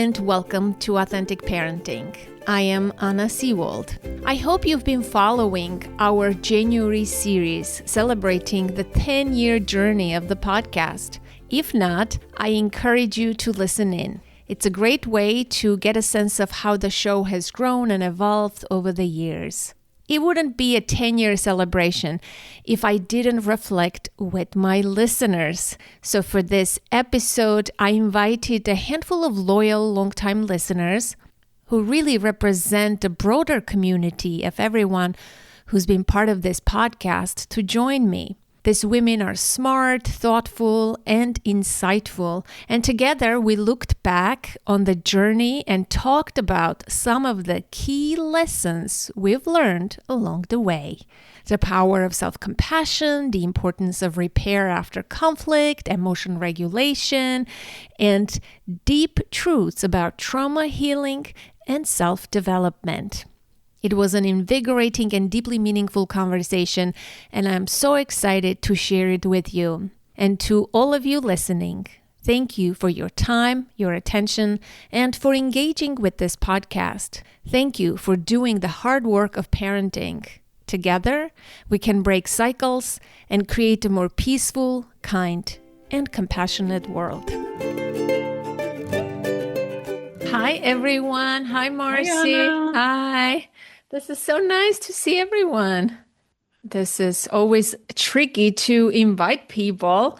and welcome to Authentic Parenting. I am Anna Seewald. I hope you've been following our January series celebrating the 10-year journey of the podcast. If not, I encourage you to listen in. It's a great way to get a sense of how the show has grown and evolved over the years. It wouldn't be a 10-year celebration if I didn't reflect with my listeners. So for this episode, I invited a handful of loyal, longtime listeners who really represent the broader community of everyone who's been part of this podcast to join me. These women are smart, thoughtful, and insightful. And together we looked back on the journey and talked about some of the key lessons we've learned along the way. The power of self-compassion, the importance of repair after conflict, emotion regulation, and deep truths about trauma healing and self-development. It was an invigorating and deeply meaningful conversation, and I'm so excited to share it with you. And to all of you listening, thank you for your time, your attention, and for engaging with this podcast. Thank you for doing the hard work of parenting. Together, we can break cycles and create a more peaceful, kind, and compassionate world. Hi, everyone. Hi, Marcy. Hi. This is so nice to see everyone. This is always tricky to invite people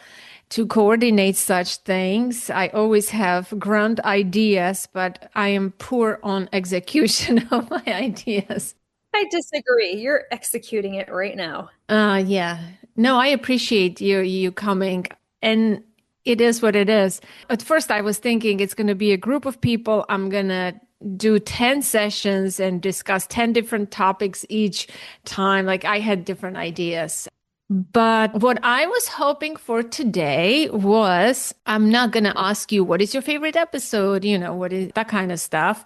to coordinate such things. I always have grand ideas, but I am poor on execution of my ideas. I disagree. You're executing it right now. Yeah. No, I appreciate you coming. And it is what it is. At first, I was thinking it's going to be a group of people. I'm going to do 10 sessions and discuss 10 different topics each time. Like I had different ideas. But what I was hoping for today was, I'm not going to ask you, what is your favorite episode? What is that kind of stuff.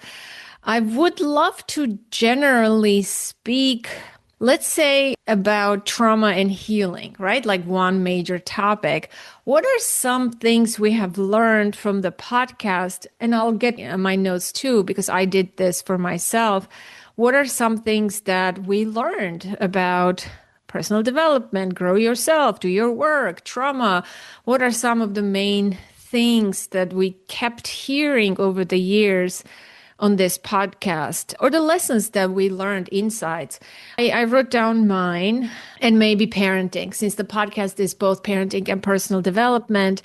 I would love to generally speak, let's say, about trauma and healing, right? Like one major topic. What are some things we have learned from the podcast? And I'll get my notes too, because I did this for myself. What are some things that we learned about personal development, grow yourself, do your work, trauma? What are some of the main things that we kept hearing over the years on this podcast, or the lessons that we learned, insights? I wrote down mine, and maybe parenting. Since the podcast is both parenting and personal development,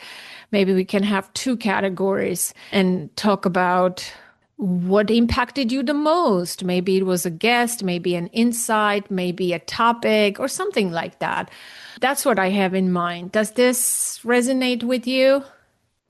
maybe we can have two categories and talk about what impacted you the most. Maybe it was a guest, maybe an insight, maybe a topic, or something like that. That's what I have in mind. Does this resonate with you?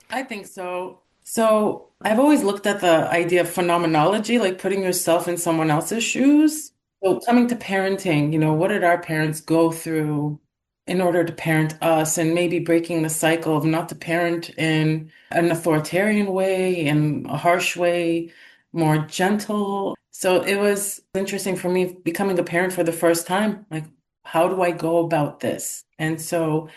I think so. So I've always looked at the idea of phenomenology, like putting yourself in someone else's shoes. So coming to parenting, what did our parents go through in order to parent us, and maybe breaking the cycle of not to parent in an authoritarian way, in a harsh way, more gentle. So it was interesting for me becoming a parent for the first time. Like, how do I go about this? And so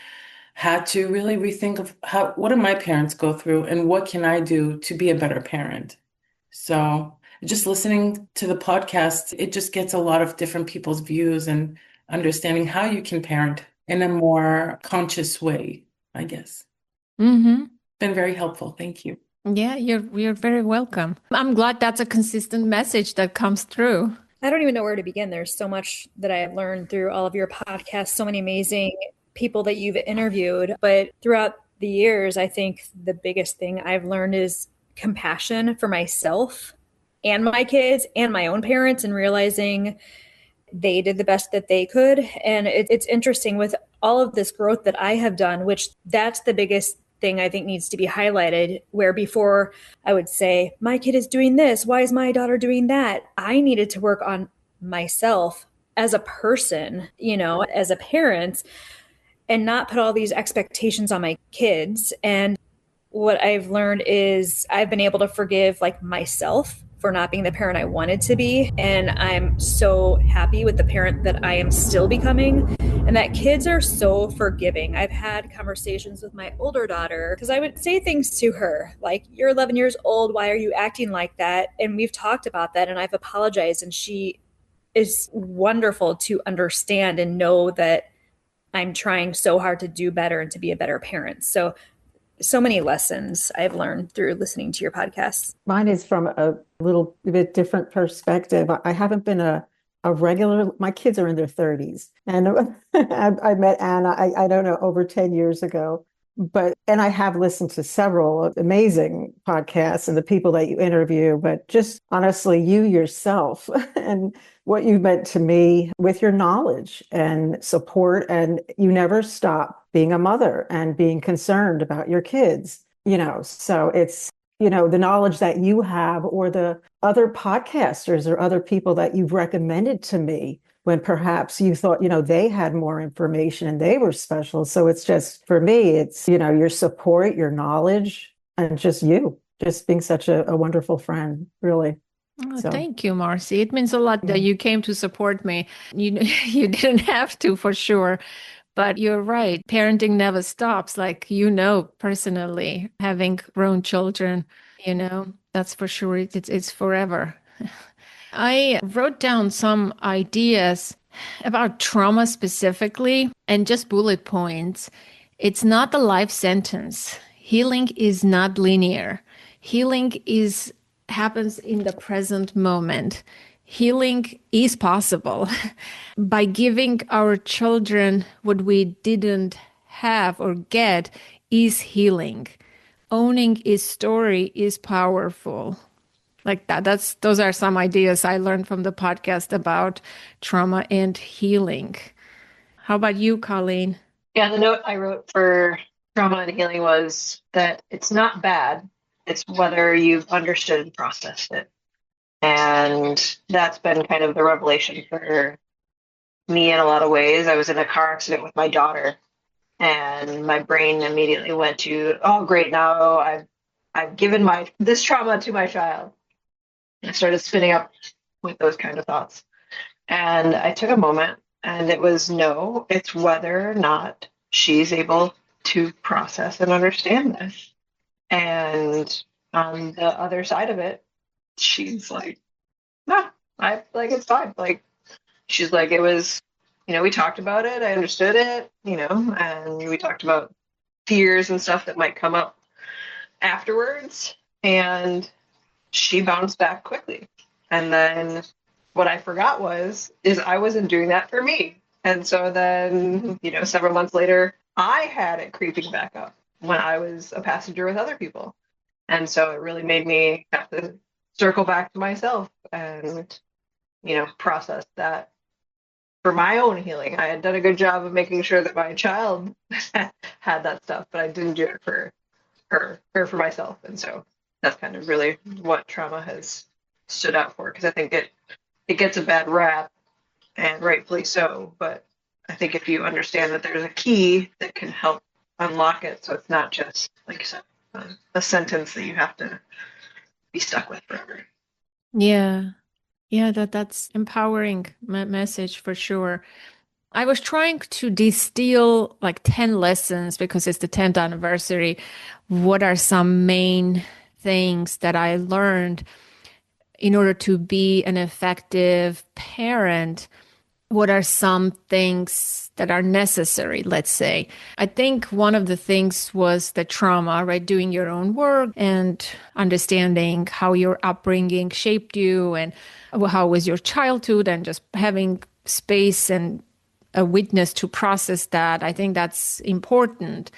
had to really rethink of what did my parents go through and what can I do to be a better parent? So just listening to the podcast, it just gets a lot of different people's views and understanding how you can parent in a more conscious way, I guess. Mm-hmm. Been very helpful. Thank you. Yeah, you're very welcome. I'm glad that's a consistent message that comes through. I don't even know where to begin. There's so much that I have learned through all of your podcasts, so many amazing people that you've interviewed. But throughout the years, I think the biggest thing I've learned is compassion for myself and my kids and my own parents, and realizing they did the best that they could. And it's interesting with all of this growth that I have done, which that's the biggest thing I think needs to be highlighted, where before I would say, my kid is doing this, why is my daughter doing that? I needed to work on myself as a person, as a parent, and not put all these expectations on my kids. And what I've learned is I've been able to forgive like myself for not being the parent I wanted to be. And I'm so happy with the parent that I am still becoming, and that kids are so forgiving. I've had conversations with my older daughter because I would say things to her like, "You're 11 years old. Why are you acting like that?" And we've talked about that, and I've apologized. And she is wonderful to understand and know that I'm trying so hard to do better and to be a better parent. So many lessons I've learned through listening to your podcast. Mine is from a little bit different perspective. I haven't been a regular, my kids are in their 30s. And I met Anna, I don't know, over 10 years ago. And I have listened to several amazing podcasts and the people that you interview, but just honestly, you yourself and what you meant to me with your knowledge and support. And you never stop being a mother and being concerned about your kids, so it's, the knowledge that you have or the other podcasters or other people that you've recommended to me when perhaps you thought, they had more information and they were special. So it's just, for me, it's, your support, your knowledge, and just you, just being such a wonderful friend, really. Oh, thank you, Marcy. It means a lot that you came to support me. You didn't have to, for sure. But you're right. Parenting never stops. Like, personally, having grown children, that's for sure. It's forever. I wrote down some ideas about trauma specifically and just bullet points. It's not a life sentence. Healing is not linear. Healing happens in the present moment. Healing is possible by giving our children what we didn't have or get is healing. Owning his story is powerful. Like that. Those are some ideas I learned from the podcast about trauma and healing. How about you, Colleen? Yeah, the note I wrote for trauma and healing was that it's not bad. It's whether you've understood and processed it. And that's been kind of the revelation for me in a lot of ways. I was in a car accident with my daughter, and my brain immediately went to, oh, great, now I've given this trauma to my child. I started spinning up with those kind of thoughts. And I took a moment, and it was, no, it's whether or not she's able to process and understand this. And on the other side of it, she's like, no, it's fine. Like, she's like, it was, we talked about it. I understood it, and we talked about fears and stuff that might come up afterwards. And she bounced back quickly. And then what I forgot is I wasn't doing that for me. And so then, several months later, I had it creeping back up when I was a passenger with other people. And so it really made me have to circle back to myself and, process that for my own healing. I had done a good job of making sure that my child had that stuff, but I didn't do it for her or for myself. And so that's kind of really what trauma has stood out for, because I think it gets a bad rap, and rightfully so. But I think if you understand that there's a key that can help unlock it, so it's not just, like you said, a sentence that you have to be stuck with forever. Yeah. Yeah, that's empowering message for sure. I was trying to distill like 10 lessons because it's the 10th anniversary. What are some main things that I learned in order to be an effective parent? What are some things that are necessary, let's say? I think one of the things was the trauma, right? Doing your own work and understanding how your upbringing shaped you and how was your childhood, and just having space and a witness to process that. I think that's important.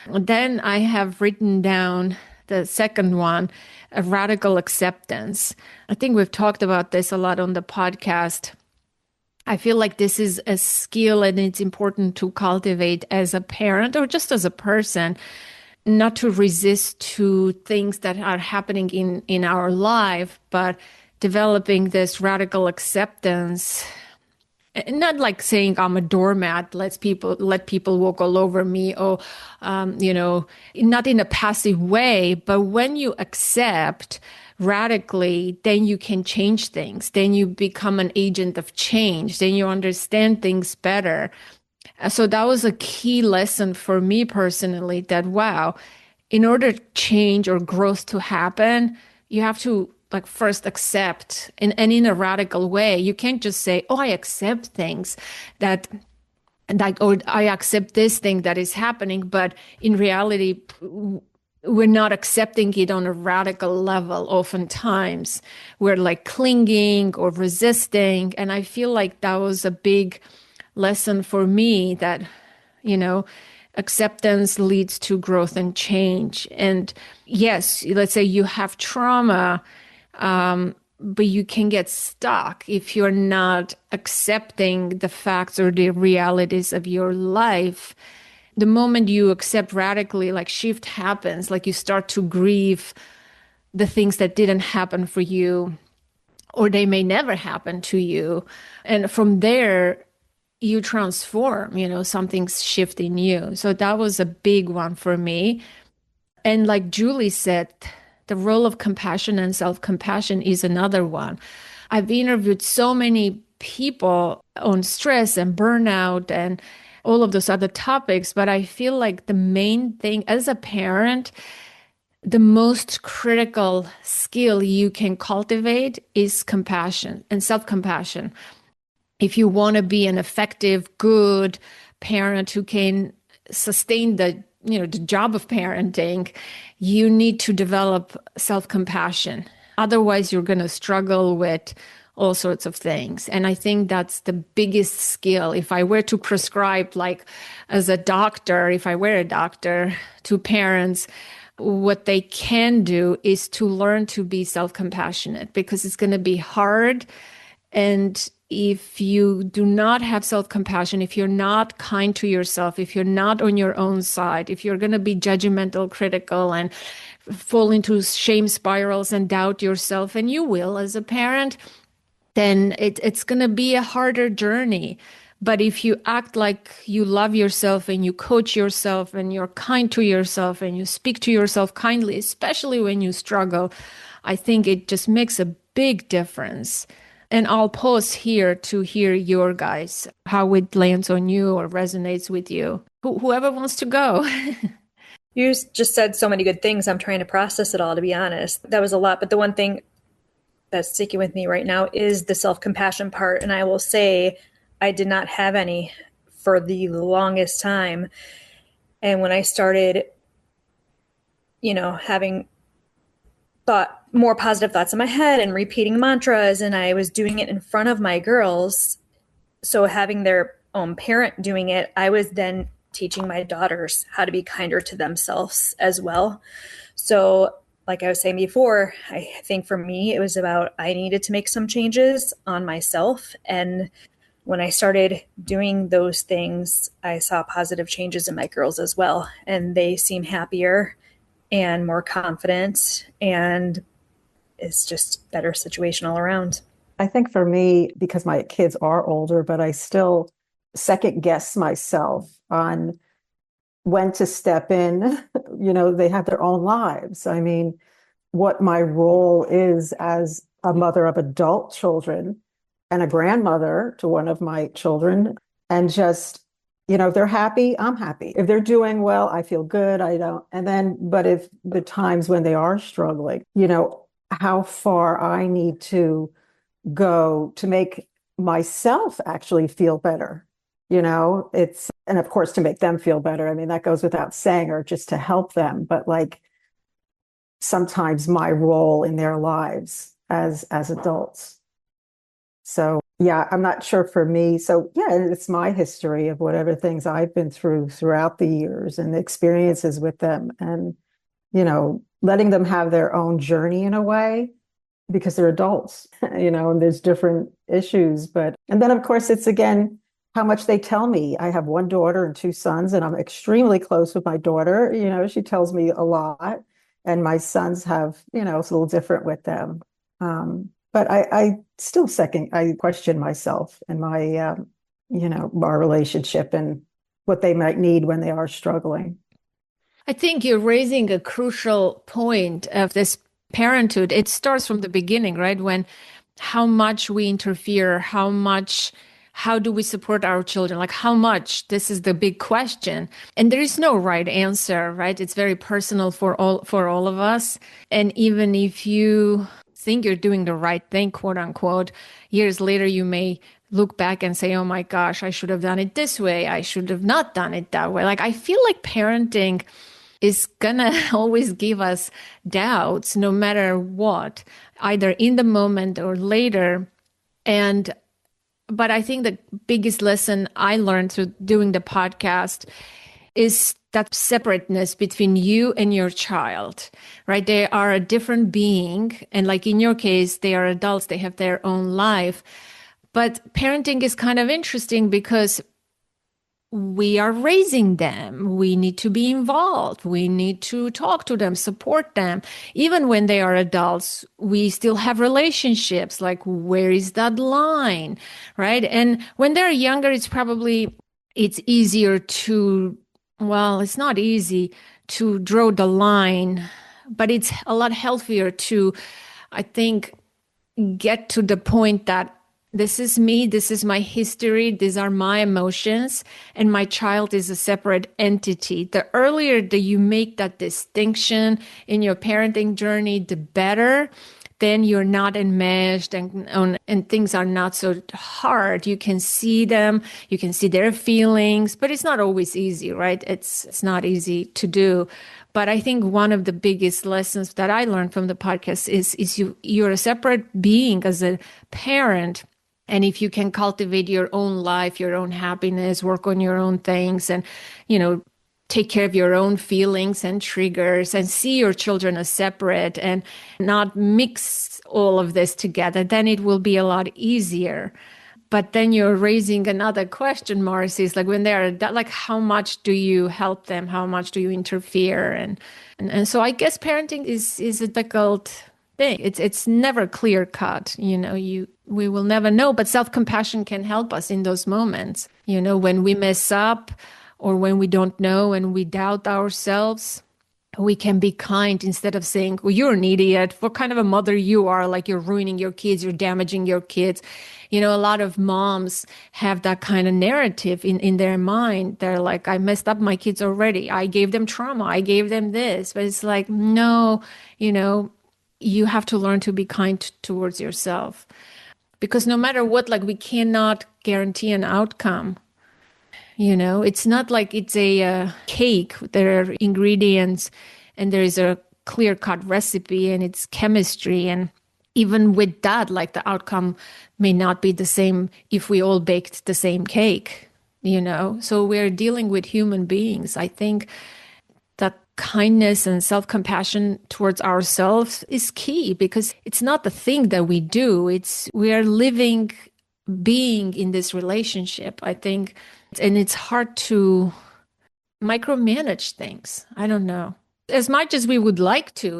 Then I have written down the second one, a radical acceptance. I think we've talked about this a lot on the podcast. I feel like this is a skill and it's important to cultivate as a parent or just as a person, not to resist to things that are happening in our life, but developing this radical acceptance And not like saying I'm a doormat, let people walk all over me, or not in a passive way, but when you accept radically, then you can change things. Then you become an agent of change. Then you understand things better. So that was a key lesson for me personally, that wow, in order change or growth to happen, you have to like first accept, and in a radical way. You can't just say, oh, I accept things that like, or I accept this thing that is happening, but in reality, we're not accepting it on a radical level. Oftentimes we're like clinging or resisting. And I feel like that was a big lesson for me, that, acceptance leads to growth and change. And yes, let's say you have trauma, but you can get stuck if you're not accepting the facts or the realities of your life. The moment you accept radically, like shift happens, like you start to grieve the things that didn't happen for you, or they may never happen to you. And from there, you transform, something's shifting you. So that was a big one for me. And like Julie said, the role of compassion and self-compassion is another one. I've interviewed so many people on stress and burnout and all of those other topics, but I feel like the main thing as a parent, the most critical skill you can cultivate is compassion and self-compassion. If you want to be an effective, good parent who can sustain the job of parenting, you need to develop self-compassion. Otherwise, you're going to struggle with all sorts of things. And I think that's the biggest skill. If I were to prescribe, like as a doctor, if I were a doctor to parents, what they can do is to learn to be self-compassionate, because it's going to be hard. And if you do not have self-compassion, if you're not kind to yourself, if you're not on your own side, if you're going to be judgmental, critical, and fall into shame spirals and doubt yourself, and you will as a parent, then it's going to be a harder journey. But if you act like you love yourself and you coach yourself and you're kind to yourself and you speak to yourself kindly, especially when you struggle, I think it just makes a big difference. And I'll pause here to hear your guys, how it lands on you or resonates with you. Whoever wants to go. You just said so many good things. I'm trying to process it all, to be honest. That was a lot. But the one thing that's sticking with me right now is the self-compassion part. And I will say I did not have any for the longest time. And when I started, having more positive thoughts in my head and repeating mantras, and I was doing it in front of my girls, so having their own parent doing it, I was then teaching my daughters how to be kinder to themselves as well. So like I was saying before, I think for me, it was about, I needed to make some changes on myself. And when I started doing those things, I saw positive changes in my girls as well. And they seem happier and more confident, and it's just better situation all around. I think for me, because my kids are older, but I still second guess myself on when to step in. They have their own lives. I mean, what my role is as a mother of adult children and a grandmother to one of my children. And just, if they're happy, I'm happy. If they're doing well, I feel good. But if the times when they are struggling, how far I need to go to make myself actually feel better. And of course, to make them feel better. I mean, that goes without saying, or just to help them. But like sometimes my role in their lives as adults. So yeah, I'm not sure for me. So yeah, it's my history of whatever things I've been through throughout the years and the experiences with them, and letting them have their own journey in a way, because they're adults, and there's different issues. And then of course it's again how much they tell me. I have one daughter and two sons, and I'm extremely close with my daughter. She tells me a lot, and my sons have, it's a little different with them. But I still I question myself and our relationship and what they might need when they are struggling. I think you're raising a crucial point of this parenthood. It starts from the beginning, right? When how much we interfere, how do we support our children? Like how much? This is the big question. And there is no right answer, right? It's very personal for all of us. And even if you think you're doing the right thing, quote unquote, years later you may look back and say, oh my gosh, I should have done it this way. I should have not done it that way. Like I feel like parenting is gonna always give us doubts no matter what, either in the moment or later. And but I think the biggest lesson I learned through doing the podcast is that separateness between you and your child, right? They are a different being. And like in your case, they are adults, they have their own life. But parenting is kind of interesting because we are raising them. We need to be involved. We need to talk to them, support them. Even when they are adults, we still have relationships. Like, where is that line? Right. And when they're younger, it's easier to, well, it's not easy to draw the line, but it's a lot healthier to, I think, get to the point that this is me, this is my history, these are my emotions, and my child is a separate entity. The earlier that you make that distinction in your parenting journey, the better. Then you're not enmeshed and things are not so hard. You can see them, you can see their feelings, but it's not always easy, right? It's not easy to do. But I think one of the biggest lessons that I learned from the podcast is you're a separate being as a parent. And if you can cultivate your own life, your own happiness, work on your own things, and, take care of your own feelings and triggers and see your children as separate and not mix all of this together, then it will be a lot easier. But then you're raising another question, Marcy, is like when they're like, how much do you help them? How much do you interfere? And so I guess parenting is a difficult thing. It's never clear cut. We will never know, but self-compassion can help us in those moments. When we mess up or when we don't know and we doubt ourselves, we can be kind instead of saying, well, you're an idiot. What kind of a mother you are? Like you're ruining your kids, you're damaging your kids. A lot of moms have that kind of narrative in their mind. They're like, I messed up my kids already. I gave them trauma. I gave them this. But it's like, no, you have to learn to be kind towards yourself. Because no matter what, like we cannot guarantee an outcome. It's not like it's a cake. There are ingredients and there is a clear-cut recipe and it's chemistry. And even with that, like the outcome may not be the same if we all baked the same cake, So we're dealing with human beings. I think that kindness and self-compassion towards ourselves is key because it's not the thing that we do. We are living being in this relationship, I think. And it's hard to micromanage things. I don't know. As much as we would like to,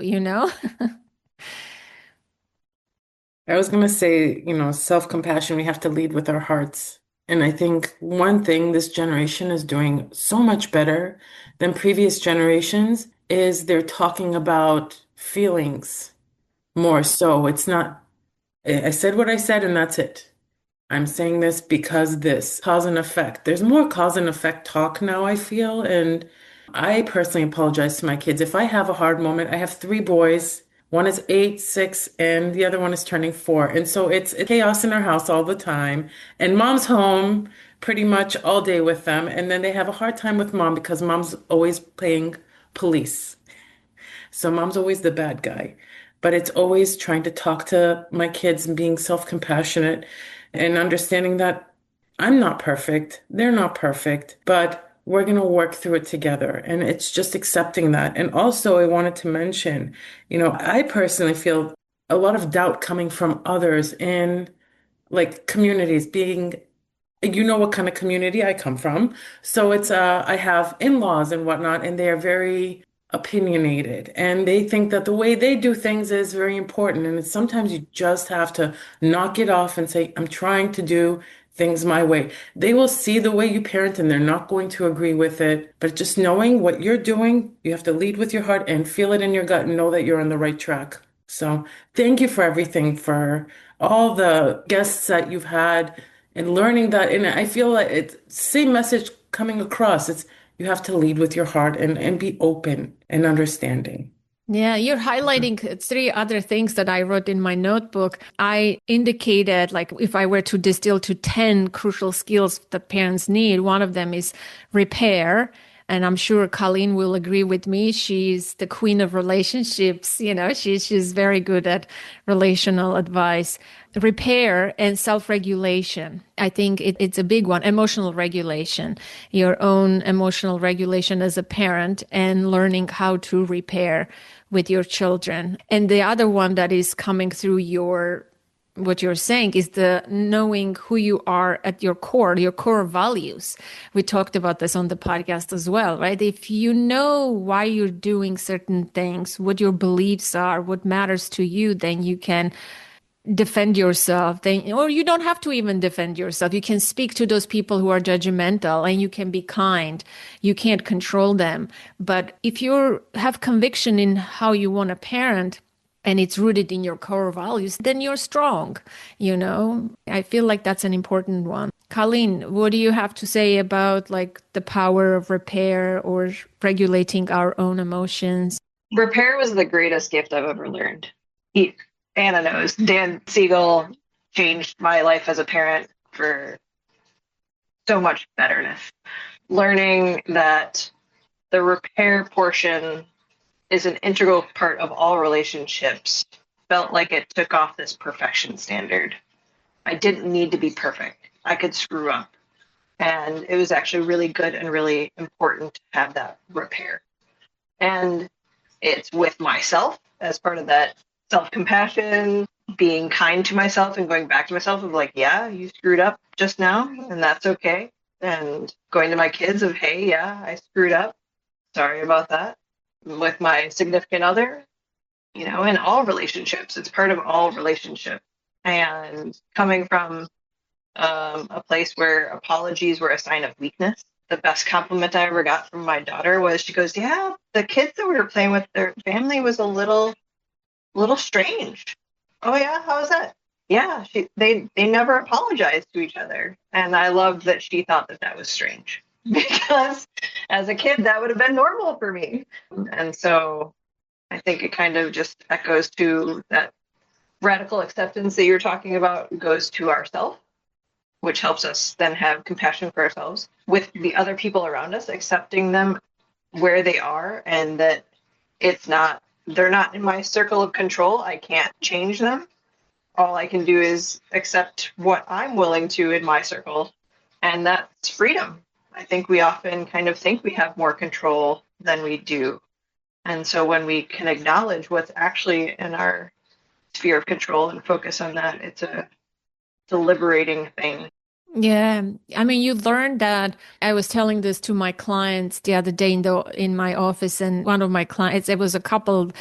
I was going to say, self-compassion, we have to lead with our hearts. And I think one thing this generation is doing so much better than previous generations is they're talking about feelings more so. It's not, I said what I said and that's it. I'm saying this because this cause and effect. There's more cause and effect talk now, I feel. And I personally apologize to my kids. If I have a hard moment, I have three boys. One is 8, 6, and the other one is turning 4. And so it's chaos in our house all the time. And mom's home pretty much all day with them. And then they have a hard time with mom because mom's always playing police. So mom's always the bad guy. But it's always trying to talk to my kids and being self-compassionate and understanding that I'm not perfect, they're not perfect, but we're going to work through it together. And it's just accepting that. And also, I wanted to mention, I personally feel a lot of doubt coming from others in like communities being, what kind of community I come from. So I have in-laws and whatnot, and they are very opinionated and they think that the way they do things is very important. And it's sometimes you just have to knock it off and say, I'm trying to do things my way. They will see the way you parent and they're not going to agree with it. But just knowing what you're doing, you have to lead with your heart and feel it in your gut and know that you're on the right track. So thank you for everything, for all the guests that you've had and learning that. And I feel like it's same message coming across. It's you have to lead with your heart and be open and understanding. Yeah, you're highlighting three other things that I wrote in my notebook. I indicated, like, if I were to distill to 10 crucial skills that parents need, one of them is repair. And I'm sure Colleen will agree with me. She's the queen of relationships. She's very good at relational advice. Repair and self-regulation. I think it's a big one. Emotional regulation, your own emotional regulation as a parent, and learning how to repair with your children. And the other one that is coming through what you're saying is the knowing who you are at your core values. We talked about this on the podcast as well, right? If you know why you're doing certain things, what your beliefs are, what matters to you, then you can defend yourself, or you don't have to even defend yourself. You can speak to those people who are judgmental and you can be kind. You can't control them. But if you have conviction in how you want to parent, and it's rooted in your core values, then you're strong. I feel like that's an important one. Colleen, what do you have to say about like the power of repair or regulating our own emotions? Repair was the greatest gift I've ever learned. Anna knows. Dan Siegel changed my life as a parent for so much betterness. Learning that the repair portion is an integral part of all relationships felt like it took off this perfection standard. I didn't need to be perfect. I could screw up. And it was actually really good and really important to have that repair. And it's with myself as part of that self-compassion, being kind to myself and going back to myself of like, yeah, you screwed up just now and that's okay. And going to my kids of, hey, yeah, I screwed up. Sorry about that. With my significant other, in all relationships, it's part of all relationships. And coming from a place where apologies were a sign of weakness, the best compliment I ever got from my daughter was she goes, yeah, the kids that we were playing with, their family was a little strange. Oh yeah, how was that? Yeah, they never apologized to each other, and I loved that she thought that was strange because as a kid that would have been normal for me. And so I think it kind of just echoes to that radical acceptance that you're talking about goes to ourselves, which helps us then have compassion for ourselves with the other people around us, accepting them where they are and that they're not in my circle of control. I can't change them. All I can do is accept what I'm willing to in my circle. And that's freedom. I think we often kind of think we have more control than we do. And so when we can acknowledge what's actually in our sphere of control and focus on that, it's a liberating thing. Yeah. I mean, you learned that. I was telling this to my clients the other day in my office, and one of my clients, it was a couple.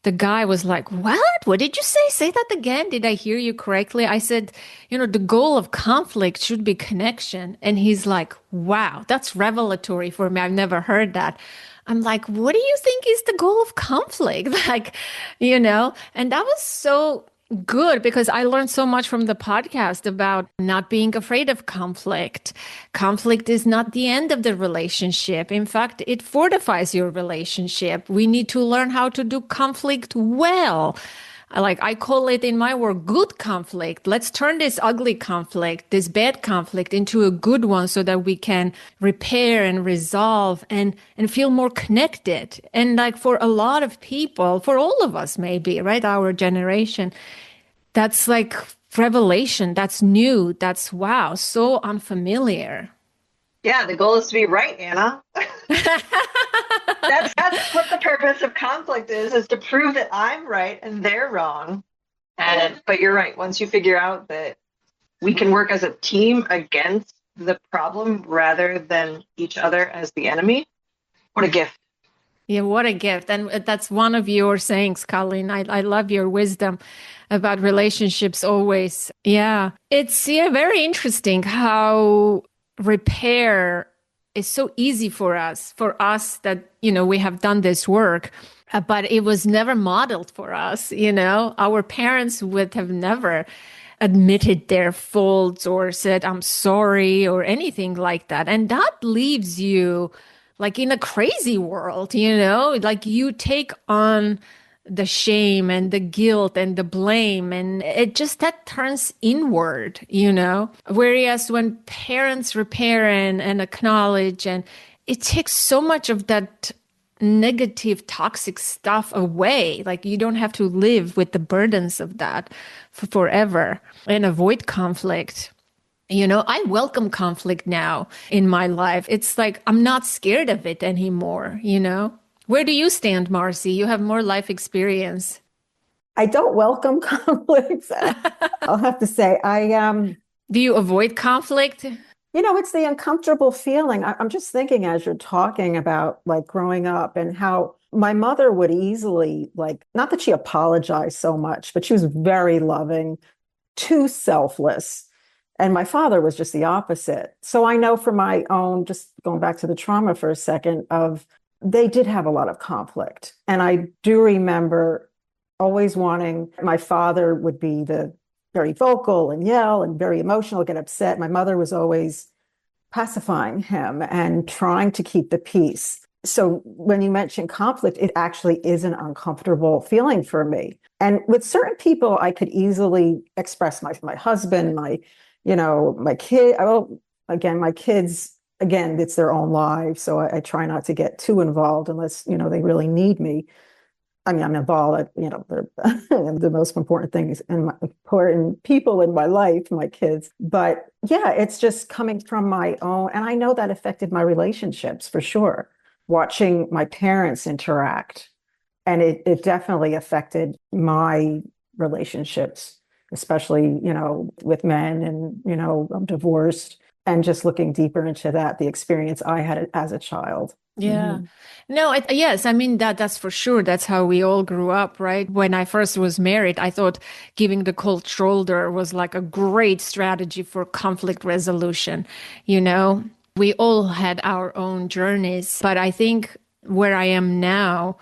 The guy was like, What did you say? Say that again. Did I hear you correctly? I said, the goal of conflict should be connection. And he's like, wow, that's revelatory for me. I've never heard that. I'm like, what do you think is the goal of conflict? And that was so good because I learned so much from the podcast about not being afraid of conflict. Conflict is not the end of the relationship. In fact, it fortifies your relationship. We need to learn how to do conflict well. I call it in my work, good conflict. Let's turn this ugly conflict, this bad conflict into a good one so that we can repair and resolve and feel more connected. And for a lot of people, for all of us maybe, right, our generation, that's like revelation. That's new. That's wow, so unfamiliar. Yeah, the goal is to be right, Anna. That's what the purpose of conflict is to prove that I'm right and they're wrong. But you're right. Once you figure out that we can work as a team against the problem rather than each other as the enemy, what a gift. Yeah, what a gift. And that's one of your sayings, Colleen. I love your wisdom about relationships always. Yeah. It's very interesting how repair is so easy for us that, we have done this work, but it was never modeled for us. Our parents would have never admitted their faults or said, I'm sorry, or anything like that. And that leaves you like in a crazy world. Like you take on the shame and the guilt and the blame, and it just that turns inward. Whereas when parents repair and acknowledge, and it takes so much of that negative, toxic stuff away. Like you don't have to live with the burdens of that forever and avoid conflict. I welcome conflict now in my life. It's like I'm not scared of it anymore. Where do you stand, Marcy? You have more life experience. I don't welcome conflicts. I'll have to say, Do you avoid conflict? it's the uncomfortable feeling. I'm just thinking as you're talking about like growing up and how my mother would easily, like, not that she apologized so much, but she was very loving, too selfless. And my father was just the opposite. So I know from my own, just going back to the trauma for a second, of they did have a lot of conflict. And I do remember always wanting, my father would be the very vocal and yell and very emotional, get upset. My mother was always pacifying him and trying to keep the peace. So when you mention conflict, it actually is an uncomfortable feeling for me. And with certain people, I could easily express my husband, my kid. Well, again, my kids, again, it's their own lives. So I try not to get too involved unless, they really need me. I mean, I'm involved, they're the most important things and important people in my life, my kids. But yeah, it's just coming from my own. And I know that affected my relationships for sure. Watching my parents interact. And it definitely affected my relationships, especially, with men and, I'm divorced. And just looking deeper into that, the experience I had as a child. Yeah. Mhm. No, yes, I mean that's for sure. That's how we all grew up, right? When I first was married, I thought giving the cold shoulder was like a great strategy for conflict resolution. We all had our own journeys, but I think where I am now,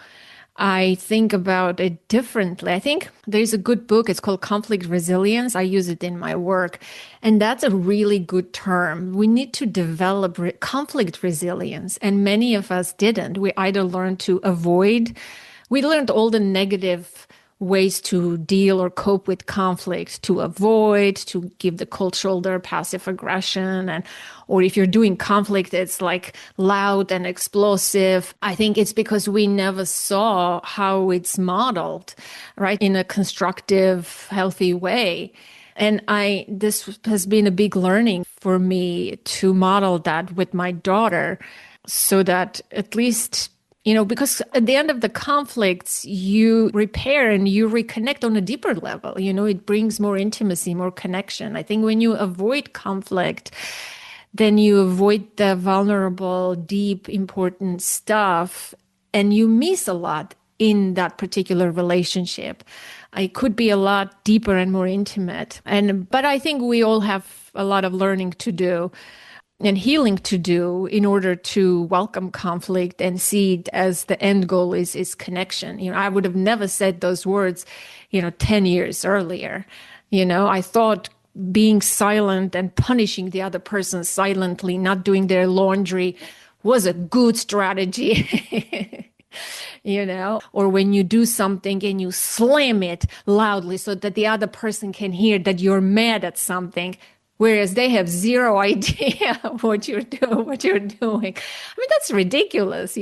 I think about it differently. I think there's a good book. It's called Conflict Resilience. I use it in my work. And that's a really good term. We need to develop conflict resilience. And many of us didn't. We either learned to avoid, we learned all the negative ways to deal or cope with conflict, to avoid, to give the cold shoulder, passive aggression, or if you're doing conflict, it's like loud and explosive. I think it's because we never saw how it's modeled, right, in a constructive, healthy way. And this has been a big learning for me to model that with my daughter so that at least because at the end of the conflicts, you repair and you reconnect on a deeper level. It brings more intimacy, more connection. I think when you avoid conflict, then you avoid the vulnerable, deep, important stuff, and you miss a lot in that particular relationship. It could be a lot deeper and more intimate. But I think we all have a lot of learning to do and healing to do in order to welcome conflict and see it as the end goal is connection. I would have never said those words, 10 years earlier. I thought being silent and punishing the other person silently, not doing their laundry was a good strategy. Or when you do something and you slam it loudly so that the other person can hear that you're mad at something, whereas they have zero idea what you're doing. I mean, that's ridiculous.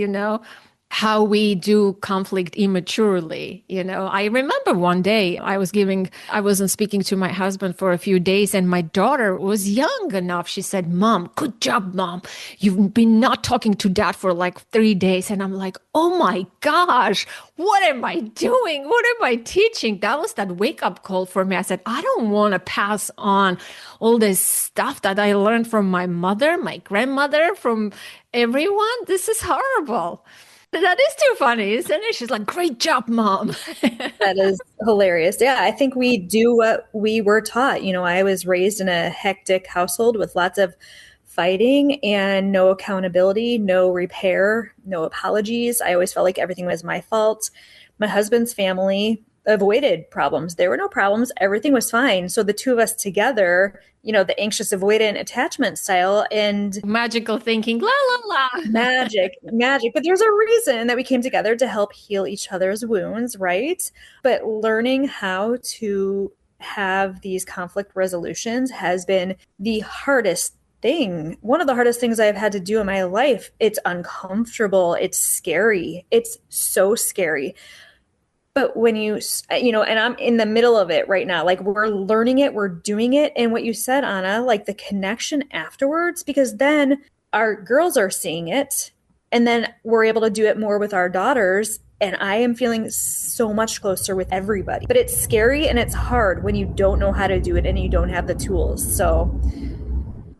How we do conflict immaturely. I remember one day I wasn't speaking to my husband for a few days, and my daughter was young enough. She said, Mom, good job, Mom. You've been not talking to Dad for like 3 days. And I'm like, oh my gosh, what am I doing? What am I teaching? That was that wake up call for me. I said, I don't want to pass on all this stuff that I learned from my mother, my grandmother, from everyone. This is horrible. That is too funny, isn't it? She's like, great job, mom. That is hilarious. Yeah, I think we do what we were taught. I was raised in a hectic household with lots of fighting and no accountability, no repair, no apologies. I always felt like everything was my fault. My husband's family avoided problems. There were no problems. Everything was fine. So the two of us together, the anxious avoidant attachment style, and Magical thinking, la la la. magic. But there's a reason that we came together to help heal each other's wounds, right? But learning how to have these conflict resolutions has been the hardest thing. One of the hardest things I've had to do in my life. It's uncomfortable. It's scary. It's so scary. But when and I'm in the middle of it right now, like we're learning it, we're doing it. And what you said, Anna, like the connection afterwards, because then our girls are seeing it and then we're able to do it more with our daughters. And I am feeling so much closer with everybody. But it's scary and it's hard when you don't know how to do it and you don't have the tools. So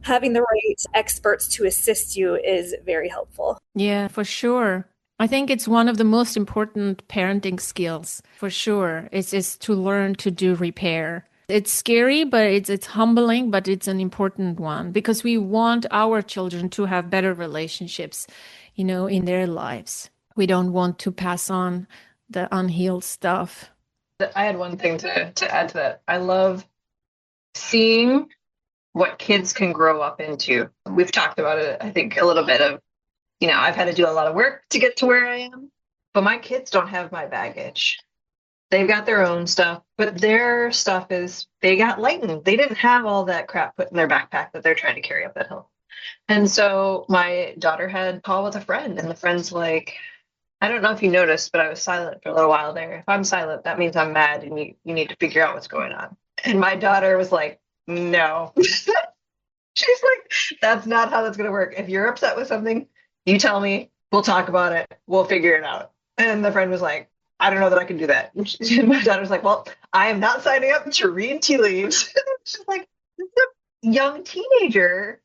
having the right experts to assist you is very helpful. Yeah, for sure. I think it's one of the most important parenting skills, for sure. It's to learn to do repair. It's scary, but it's humbling, but it's an important one because we want our children to have better relationships, in their lives. We don't want to pass on the unhealed stuff. I had one thing to add to that. I love seeing what kids can grow up into. We've talked about it, I think, a little bit of, I've had to do a lot of work to get to where I am, but my kids don't have my baggage. They've got their own stuff, but their stuff they got lightened. They didn't have all that crap put in their backpack that they're trying to carry up that hill. And so my daughter had a call with a friend, and the friend's like, I don't know if you noticed, but I was silent for a little while there. If I'm silent, that means I'm mad and you need to figure out what's going on. And my daughter was like, no. She's like, that's not how that's going to work. If you're upset with something, you tell me, we'll talk about it. We'll figure it out. And the friend was like, I don't know that I can do that. And my daughter's like, well, I am not signing up to read tea leaves. She's like, this is a young teenager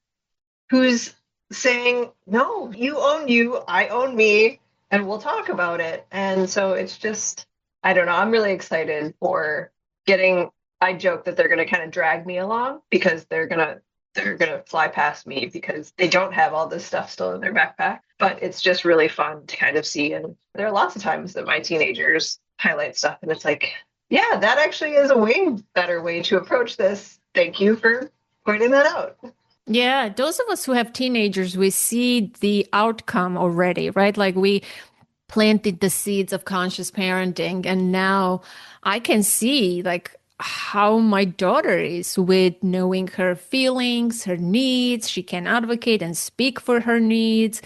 who's saying, no, you own you, I own me, and we'll talk about it. And so it's just, I don't know. I'm really excited for I joke that they're going to kind of drag me along because they're going to fly past me because they don't have all this stuff still in their backpack. But it's just really fun to kind of see. And there are lots of times that my teenagers highlight stuff and it's like, yeah, that actually is a way better way to approach this. Thank you for pointing that out. Yeah, those of us who have teenagers, we see the outcome already, right? Like we planted the seeds of conscious parenting, and now I can see like how my daughter is with knowing her feelings, her needs. She can advocate and speak for her needs,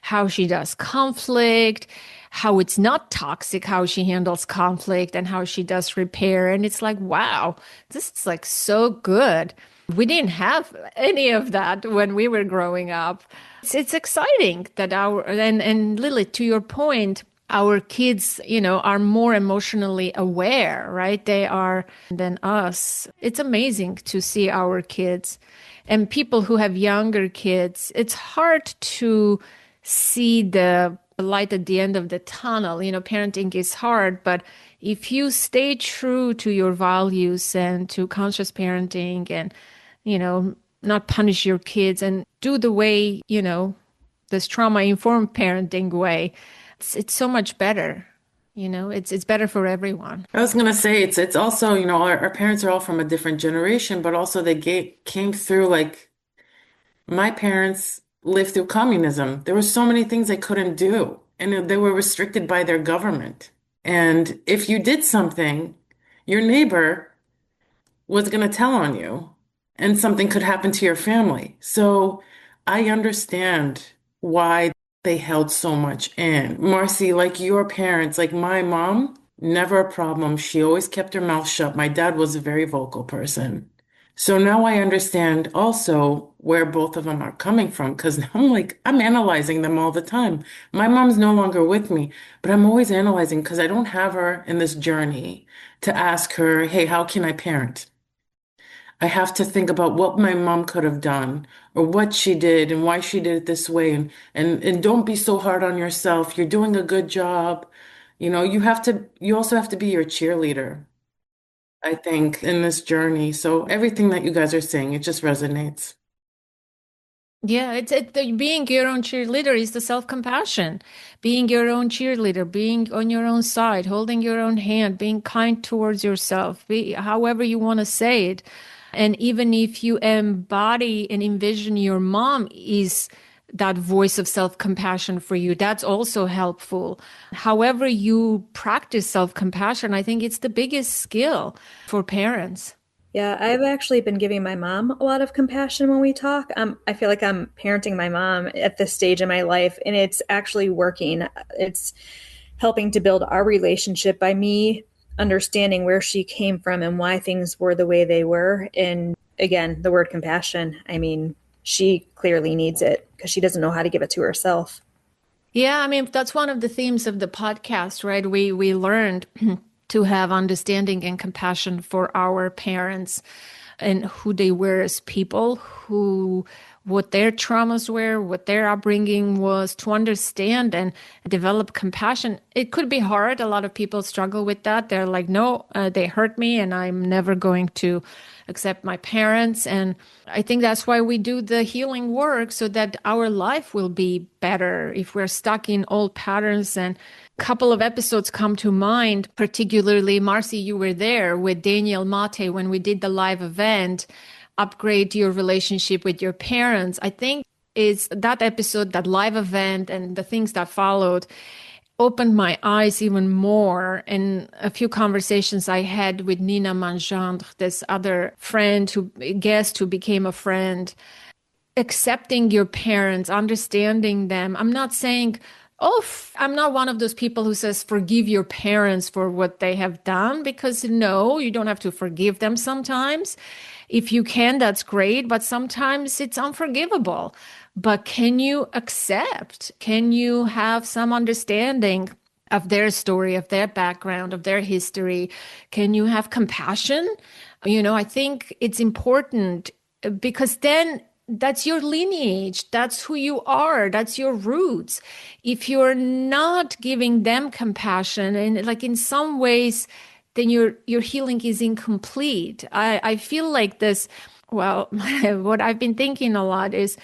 how she does conflict, how it's not toxic, how she handles conflict, and how she does repair. And it's like, wow, this is like so good. We didn't have any of that when we were growing up. It's exciting that and Lily, to your point, our kids, are more emotionally aware, right? They are than us. It's amazing to see our kids and people who have younger kids. It's hard to see the light at the end of the tunnel. Parenting is hard, but if you stay true to your values and to conscious parenting and, not punish your kids and do the way, this trauma-informed parenting way, it's so much better. It's better for everyone. I was gonna say it's also, our parents are all from a different generation, but also they came through like my parents lived through communism. There were so many things they couldn't do, and they were restricted by their government. And if you did something, your neighbor was gonna tell on you, and something could happen to your family. So I understand why they held so much in. Marcy, like your parents, like my mom, never a problem. She always kept her mouth shut. My dad was a very vocal person. So now I understand also where both of them are coming from because I'm analyzing them all the time. My mom's no longer with me, but I'm always analyzing because I don't have her in this journey to ask her, hey, how can I parent? I have to think about what my mom could have done or what she did and why she did it this way. And don't be so hard on yourself. You're doing a good job. You also have to be your cheerleader, I think, in this journey. So everything that you guys are saying, it just resonates. Yeah, being your own cheerleader is the self-compassion. Being your own cheerleader, being on your own side, holding your own hand, being kind towards yourself, however you want to say it. And even if you embody and envision your mom is that voice of self-compassion for you, that's also helpful. However you practice self-compassion, I think it's the biggest skill for parents. Yeah, I've actually been giving my mom a lot of compassion when we talk. I feel like I'm parenting my mom at this stage in my life, and it's actually working. It's helping to build our relationship by me understanding where she came from and why things were the way they were. And again, the word compassion, I mean, she clearly needs it because she doesn't know how to give it to herself. Yeah, I mean, that's one of the themes of the podcast, right? We learned to have understanding and compassion for our parents and who they were as people, what their traumas were, what their upbringing was, to understand and develop compassion. It could be hard. A lot of people struggle with that. They're like, no, they hurt me and I'm never going to accept my parents. And I think that's why we do the healing work, so that our life will be better if we're stuck in old patterns. And a couple of episodes come to mind, particularly, Marcy, you were there with Daniel Mate when we did the live event, Upgrade Your Relationship with Your Parents. I think is that episode, that live event, and the things that followed opened my eyes even more. And a few conversations I had with Nina Mangendre, this other guest who became a friend, accepting your parents, understanding them. I'm not saying, I'm not one of those people who says, forgive your parents for what they have done, because no, you don't have to forgive them sometimes. If you can, that's great, but sometimes it's unforgivable. But can you accept? Can you have some understanding of their story, of their background, of their history? Can you have compassion? I think it's important, because then that's your lineage. That's who you are. That's your roots. If you're not giving them compassion, and like in some ways, then your healing is incomplete. I feel like this, well, what I've been thinking a lot is,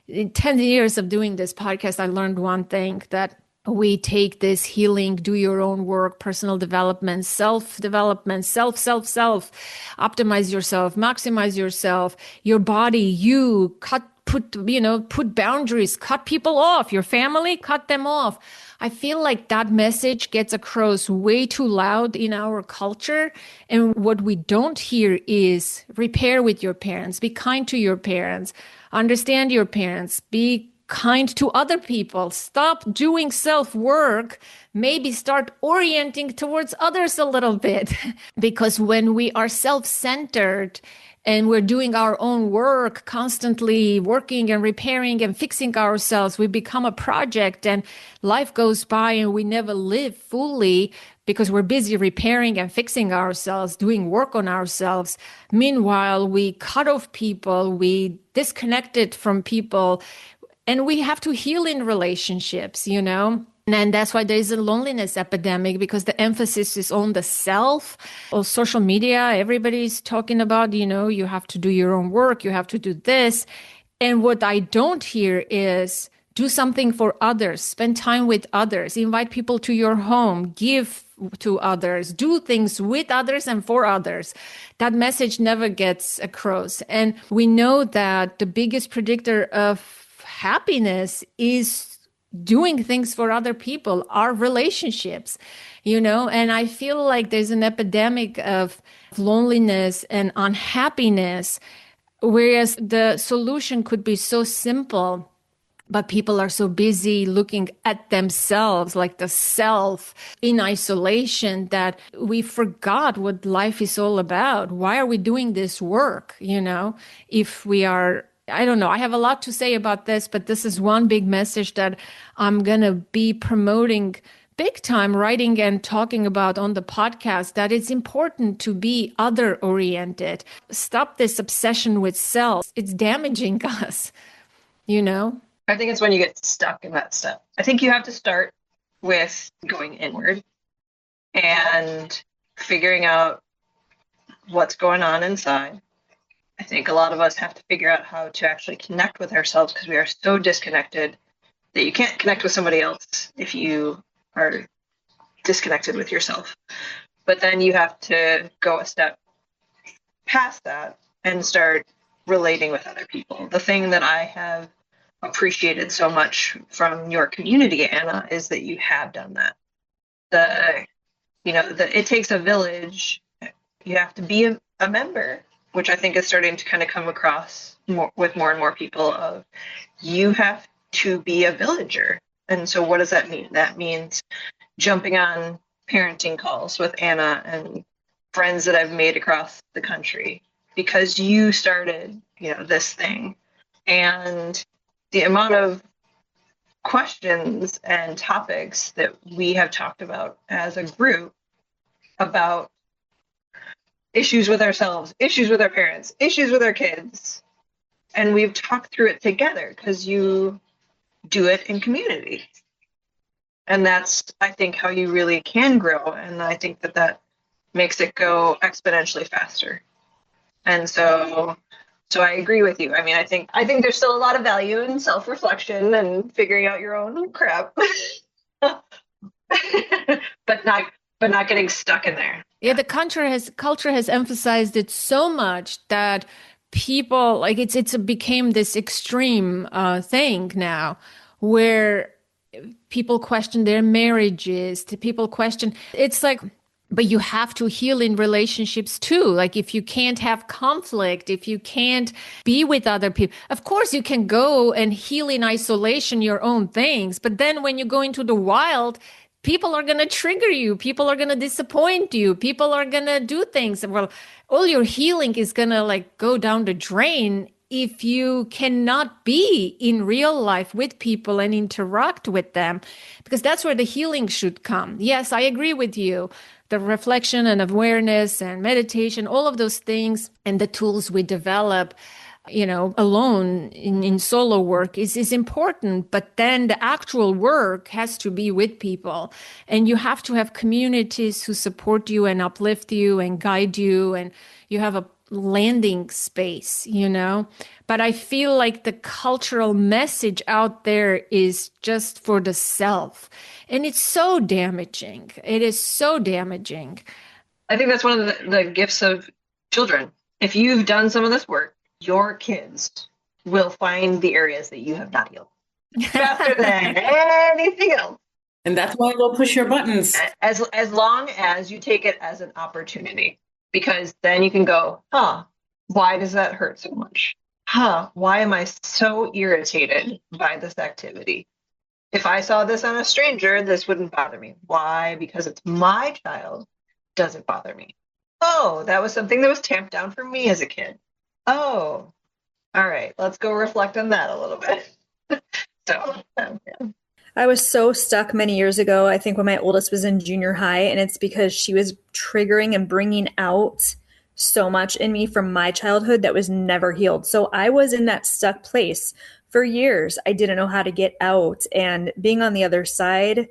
in 10 years of doing this podcast, I learned one thing, that we take this healing, do your own work, personal development, self-development, self, optimize yourself, maximize yourself, your body, put boundaries, cut people off, your family, cut them off. I feel like that message gets across way too loud in our culture. And what we don't hear is repair with your parents, be kind to your parents, understand your parents, be kind to other people, stop doing self-work, maybe start orienting towards others a little bit. Because when we are self-centered and we're doing our own work, constantly working and repairing and fixing ourselves, we become a project, and life goes by and we never live fully because we're busy repairing and fixing ourselves, doing work on ourselves. Meanwhile, we cut off people, we disconnected from people, and we have to heal in relationships, And that's why there's a loneliness epidemic, because the emphasis is on the self. On social media, everybody's talking about, you have to do your own work, you have to do this. And what I don't hear is do something for others, spend time with others, invite people to your home, give to others, do things with others and for others. That message never gets across. And we know that the biggest predictor of happiness is doing things for other people, our relationships, and I feel like there's an epidemic of loneliness and unhappiness, whereas the solution could be so simple. But people are so busy looking at themselves, like the self, in isolation, that we forgot what life is all about. Why are we doing this work? If we are, I don't know. I have a lot to say about this, but this is one big message that I'm going to be promoting big time writing and talking about on the podcast that it's important to be other oriented. Stop this obsession with self. It's damaging us, you know? I think it's when you get stuck in that step. I think you have to start with going inward and figuring out what's going on inside. I think a lot of us have to figure out how to actually connect with ourselves because we are so disconnected that you can't connect with somebody else if you are disconnected with yourself. But then you have to go a step past that and start relating with other people. The thing that I have appreciated so much from your community, Anna, is that you have done that. It takes a village. You have to be a member, which I think is starting to kind of come across with more and more people of you have to be a villager. And so what does that mean? That means jumping on parenting calls with Anna and friends that I've made across the country because you started, this thing. And the amount of questions and topics that we have talked about as a group about issues with ourselves, issues with our parents, issues with our kids. And we've talked through it together because you do it in community. And that's, I think, how you really can grow. And I think that makes it go exponentially faster. And so I agree with you. I mean, I think there's still a lot of value in self-reflection and figuring out your own crap, but not getting stuck in there. Yeah, the culture has emphasized it so much that people like it's became this extreme thing now, where people question their marriages. People question. It's like. But you have to heal in relationships too. Like if you can't have conflict, if you can't be with other people, of course you can go and heal in isolation your own things. But then when you go into the wild, people are going to trigger you. People are going to disappoint you. People are going to do things. Well, all your healing is going to go down the drain if you cannot be in real life with people and interact with them, because that's where the healing should come. Yes, I agree with you. The reflection and awareness and meditation, all of those things and the tools we develop, alone in solo work is important. But then the actual work has to be with people, and you have to have communities who support you and uplift you and guide you, and you have a landing space, But I feel like the cultural message out there is just for the self. And it's so damaging. It is so damaging. I think that's one of the gifts of children. If you've done some of this work, your kids will find the areas that you have not healed faster than anything else. And that's why they'll push your buttons. As long as you take it as an opportunity. Because then you can go, why does that hurt so much? Why am I so irritated by this activity? If I saw this on a stranger, this wouldn't bother me. Why? Because it's my child. Doesn't bother me. Oh, that was something that was tamped down for me as a kid. Oh, all right. Let's go reflect on that a little bit. Yeah. I was so stuck many years ago, I think when my oldest was in junior high, and it's because she was triggering and bringing out so much in me from my childhood that was never healed. So I was in that stuck place for years. I didn't know how to get out, and being on the other side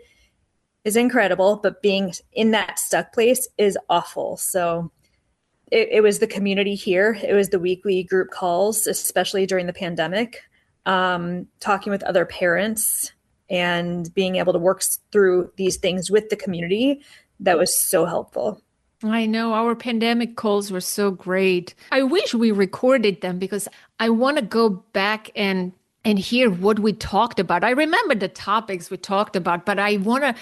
is incredible, but being in that stuck place is awful. So it was the community here. It was the weekly group calls, especially during the pandemic, talking with other parents and being able to work through these things with the community. That was so helpful. I know our pandemic calls were so great. I wish we recorded them because I want to go back and hear what we talked about. I remember the topics we talked about, but I want to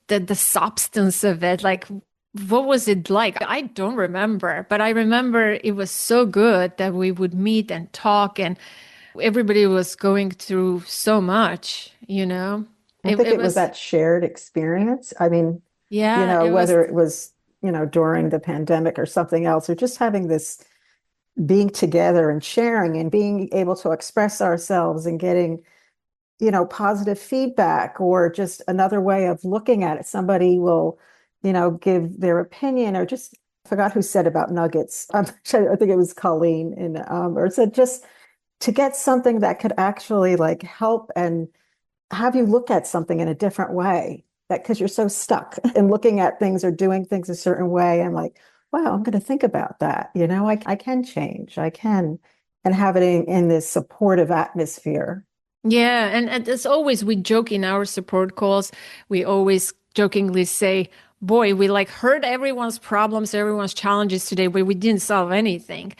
the substance of it. What was it like? I don't remember, but I remember it was so good that we would meet and talk, and everybody was going through so much, I think it was that shared experience. I mean, whether it was, during the pandemic or something else, or just having this being together and sharing and being able to express ourselves and getting positive feedback or just another way of looking at it. Somebody will, give their opinion or just I forgot who said about nuggets. I think it was Colleen or said just to get something that could actually like help and have you look at something in a different way. That because you're so stuck in looking at things or doing things a certain way. I'm like, wow, I'm going to think about that. I can change. I can, and have it in this supportive atmosphere. Yeah, and as always, we joke in our support calls. We always jokingly say, boy, we like heard everyone's problems, everyone's challenges today, but we didn't solve anything.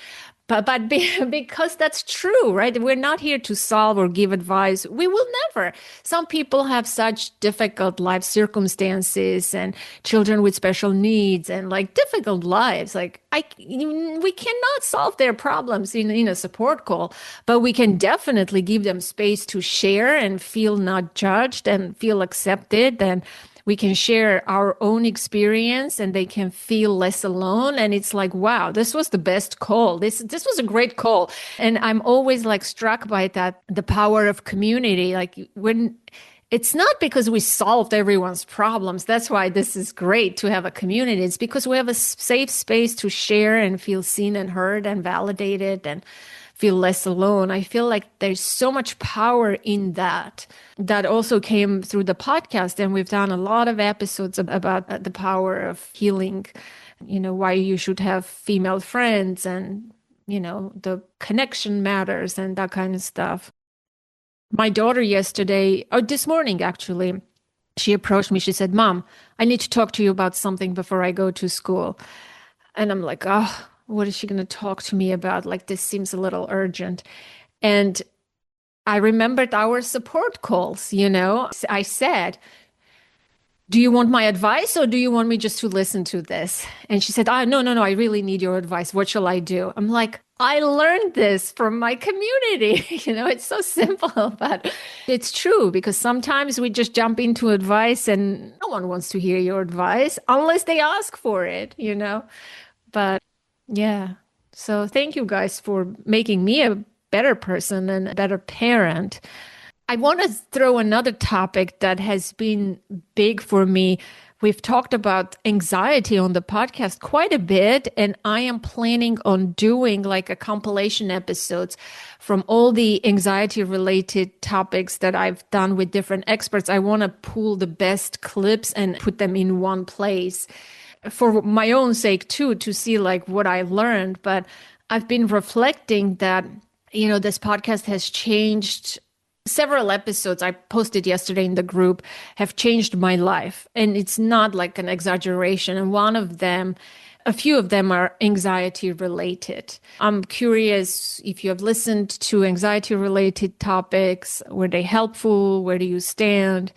Because that's true, right? We're not here to solve or give advice. We will never. Some people have such difficult life circumstances and children with special needs and like difficult lives. We cannot solve their problems in a support call, but we can definitely give them space to share and feel not judged and feel accepted, and we can share our own experience and they can feel less alone. And it's like, wow, this was the best call. This was a great call. And I'm always like struck by that, the power of community. Like when it's not because we solved everyone's problems. That's why this is great to have a community. It's because we have a safe space to share and feel seen and heard and validated and feel less alone. I feel like there's so much power in that. That also came through the podcast. And we've done a lot of episodes about the power of healing, why you should have female friends and, the connection matters and that kind of stuff. My daughter yesterday, or this morning actually, she approached me. She said, Mom, I need to talk to you about something before I go to school. And I'm like, oh, what is she going to talk to me about? Like, this seems a little urgent. And I remembered our support calls, I said, do you want my advice or do you want me just to listen to this? And she said, no, I really need your advice. What shall I do? I'm like, I learned this from my community. It's so simple, but it's true because sometimes we just jump into advice and no one wants to hear your advice unless they ask for it, But yeah. So thank you guys for making me a better person and a better parent. I want to throw another topic that has been big for me. We've talked about anxiety on the podcast quite a bit, and I am planning on doing like a compilation episodes from all the anxiety related topics that I've done with different experts. I want to pull the best clips and put them in one place for my own sake too, to see like what I learned. But I've been reflecting that, this podcast has changed. Several episodes I posted yesterday in the group have changed my life. And it's not like an exaggeration. And a few of them are anxiety related. I'm curious if you have listened to anxiety related topics. Were they helpful? Where do you stand?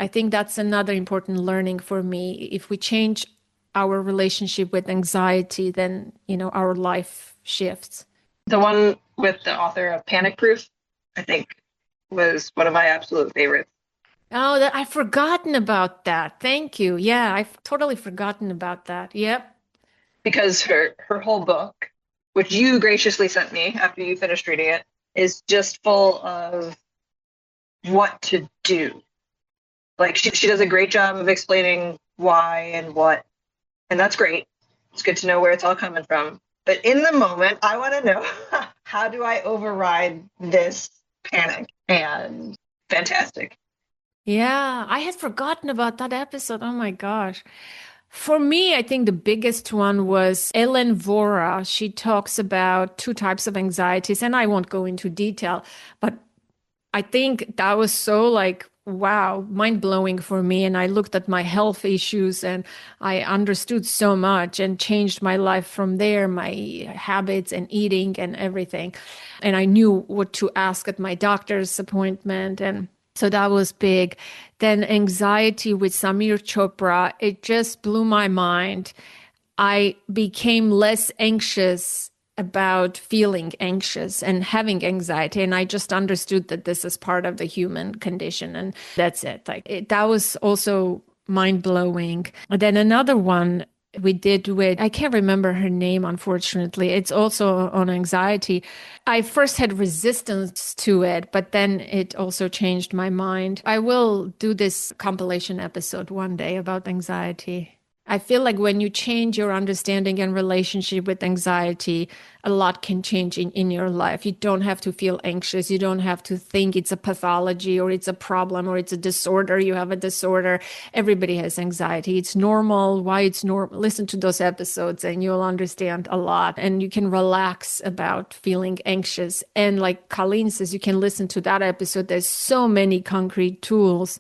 I think that's another important learning for me. If we change our relationship with anxiety, then, our life shifts. The one with the author of Panic Proof, I think, was one of my absolute favorites. Oh, I've forgotten about that. Thank you. Yeah, I've totally forgotten about that. Yep. Because her whole book, which you graciously sent me after you finished reading it, is just full of what to do. Like she does a great job of explaining why and what. And that's great. It's good to know where it's all coming from. But in the moment, I want to know, how do I override this panic? And fantastic. Yeah, I had forgotten about that episode. Oh my gosh. For me, I think the biggest one was Ellen Vora. She talks about two types of anxieties, and I won't go into detail, but I think that was so like, wow, mind blowing for me. And I looked at my health issues and I understood so much and changed my life from there, my habits and eating and everything. And I knew what to ask at my doctor's appointment. And so that was big. Then anxiety with Samir Chopra, it just blew my mind. I became less anxious about feeling anxious and having anxiety. And I just understood that this is part of the human condition. And that's it. That was also mind blowing. And then another one we did with, I can't remember her name, unfortunately. It's also on anxiety. I first had resistance to it, but then it also changed my mind. I will do this compilation episode one day about anxiety. I feel like when you change your understanding and relationship with anxiety, a lot can change in your life. You don't have to feel anxious. You don't have to think it's a pathology or it's a problem or it's a disorder. You have a disorder. Everybody has anxiety. It's normal. Why it's normal. Listen to those episodes and you'll understand a lot. And you can relax about feeling anxious. And like Colleen says, you can listen to that episode. There's so many concrete tools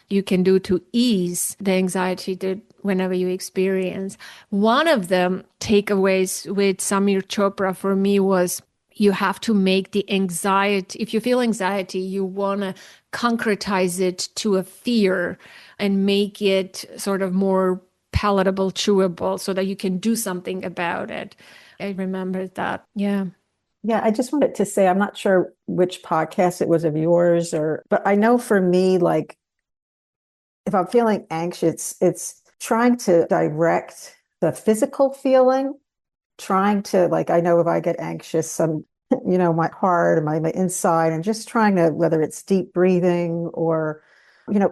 you can do to ease the anxiety that whenever you experience. One of the takeaways with Samir Chopra for me was you have to make the anxiety, if you feel anxiety, you want to concretize it to a fear and make it sort of more palatable, chewable, so that you can do something about it. I remember that. Yeah. Yeah, I just wanted to say, I'm not sure which podcast it was of yours, but I know for me, like, if I'm feeling anxious, it's trying to direct the physical feeling, trying to, like, I know if I get anxious, my heart and my inside, and just trying to, whether it's deep breathing or,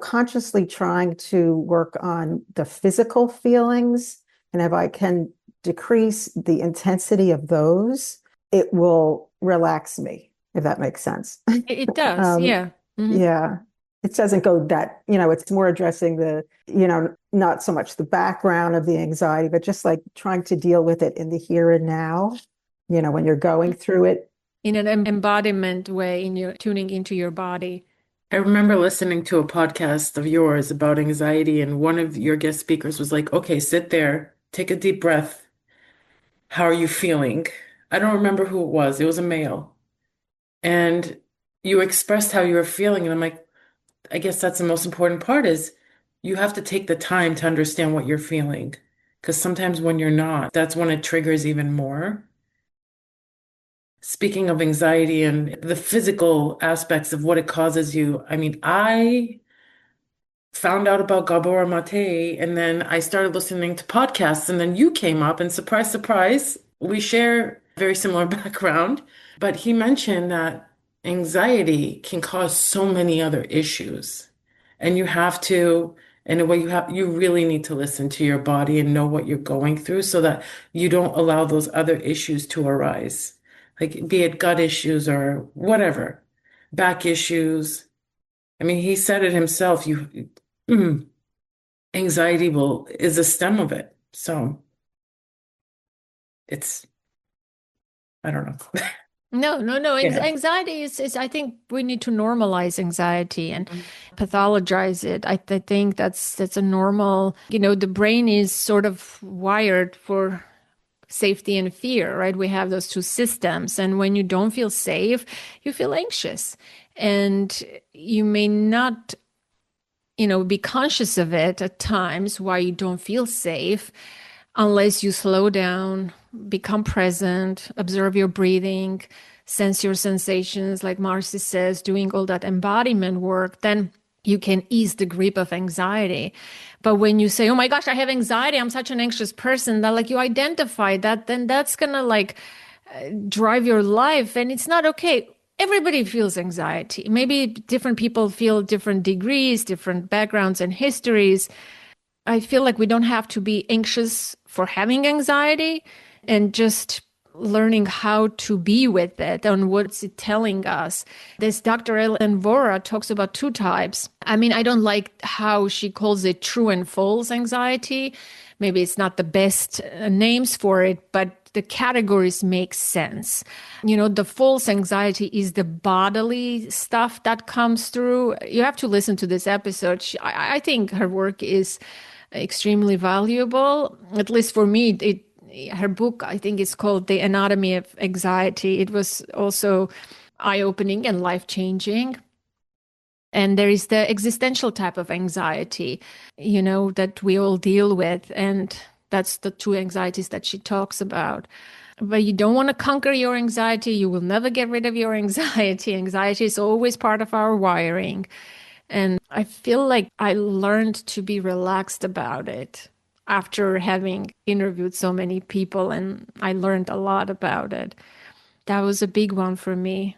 consciously trying to work on the physical feelings. And if I can decrease the intensity of those, it will relax me, if that makes sense. It does. Yeah. Mm-hmm. Yeah. It doesn't go that, it's more addressing not so much the background of the anxiety, but just like trying to deal with it in the here and now, when you're going through it. In an embodiment way, in your tuning into your body. I remember listening to a podcast of yours about anxiety, and one of your guest speakers was like, okay, sit there, take a deep breath. How are you feeling? I don't remember who it was. It was a male. And you expressed how you were feeling. And I'm like, I guess that's the most important part is you have to take the time to understand what you're feeling. Because sometimes when you're not, that's when it triggers even more. Speaking of anxiety and the physical aspects of what it causes you, I mean, I found out about Gabor Mate and then I started listening to podcasts and then you came up and surprise, surprise, we share a very similar background. But he mentioned that anxiety can cause so many other issues. And you have to, in a way, you really need to listen to your body and know what you're going through so that you don't allow those other issues to arise. Like be it gut issues or whatever, back issues. I mean, he said it himself, anxiety is the stem of it. So it's, I don't know. No. Yeah. Anxiety is, I think we need to normalize anxiety and pathologize it. I think that's a normal, the brain is sort of wired for safety and fear, right? We have those two systems. And when you don't feel safe, you feel anxious. And you may not, be conscious of it at times why you don't feel safe unless you slow down, become present, observe your breathing, sense your sensations, like Marcy says, doing all that embodiment work, then you can ease the grip of anxiety. But when you say, oh my gosh, I have anxiety, I'm such an anxious person, that like you identify that, then that's gonna drive your life, and it's not okay. Everybody feels anxiety. Maybe different people feel different degrees, different backgrounds and histories. I feel like we don't have to be anxious for having anxiety, and just learning how to be with it and what's it telling us. This Dr. Ellen Vora talks about two types. I mean, I don't like how she calls it true and false anxiety. Maybe it's not the best names for it, but the categories make sense. The false anxiety is the bodily stuff that comes through. You have to listen to this episode. I think her work is extremely valuable, at least for me. Her book, I think, is called The Anatomy of Anxiety. It was also eye-opening and life-changing. And there is the existential type of anxiety, that we all deal with. And that's the two anxieties that she talks about. But you don't want to conquer your anxiety. You will never get rid of your anxiety. Anxiety is always part of our wiring. And I feel like I learned to be relaxed about it after having interviewed so many people, and I learned a lot about it. That was a big one for me.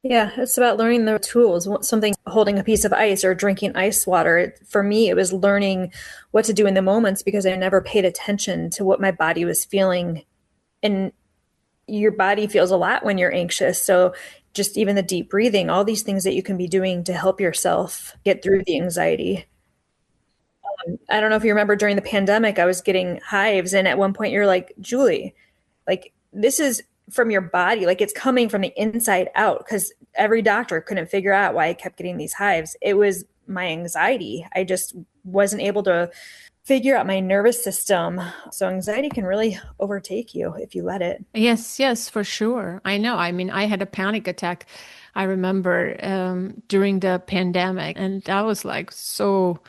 Yeah, it's about learning the tools. Something holding a piece of ice or drinking ice water. For me, it was learning what to do in the moments because I never paid attention to what my body was feeling. And your body feels a lot when you're anxious. So just even the deep breathing, all these things that you can be doing to help yourself get through the anxiety. I don't know if you remember during the pandemic, I was getting hives. And at one point, you're like, Julie, like this is from your body, like it's coming from the inside out because every doctor couldn't figure out why I kept getting these hives. It was my anxiety. I just wasn't able to figure out my nervous system. So anxiety can really overtake you if you let it. Yes, yes, for sure. I know. I mean, I had a panic attack, I remember, during the pandemic, and that was like so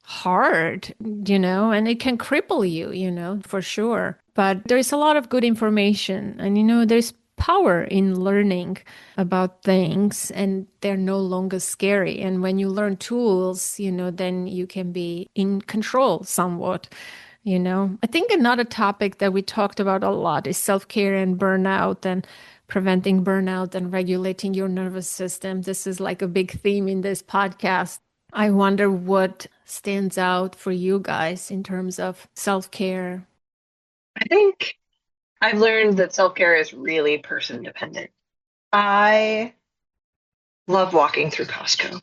hard, and it can cripple you, for sure. But there's a lot of good information, and, there's power in learning about things, and they're no longer scary. And when you learn tools, then you can be in control somewhat. I think another topic that we talked about a lot is self-care and burnout and preventing burnout and regulating your nervous system. This is like a big theme in this podcast. I wonder what stands out for you guys in terms of self-care. I think I've learned that self-care is really person dependent. I love walking through Costco,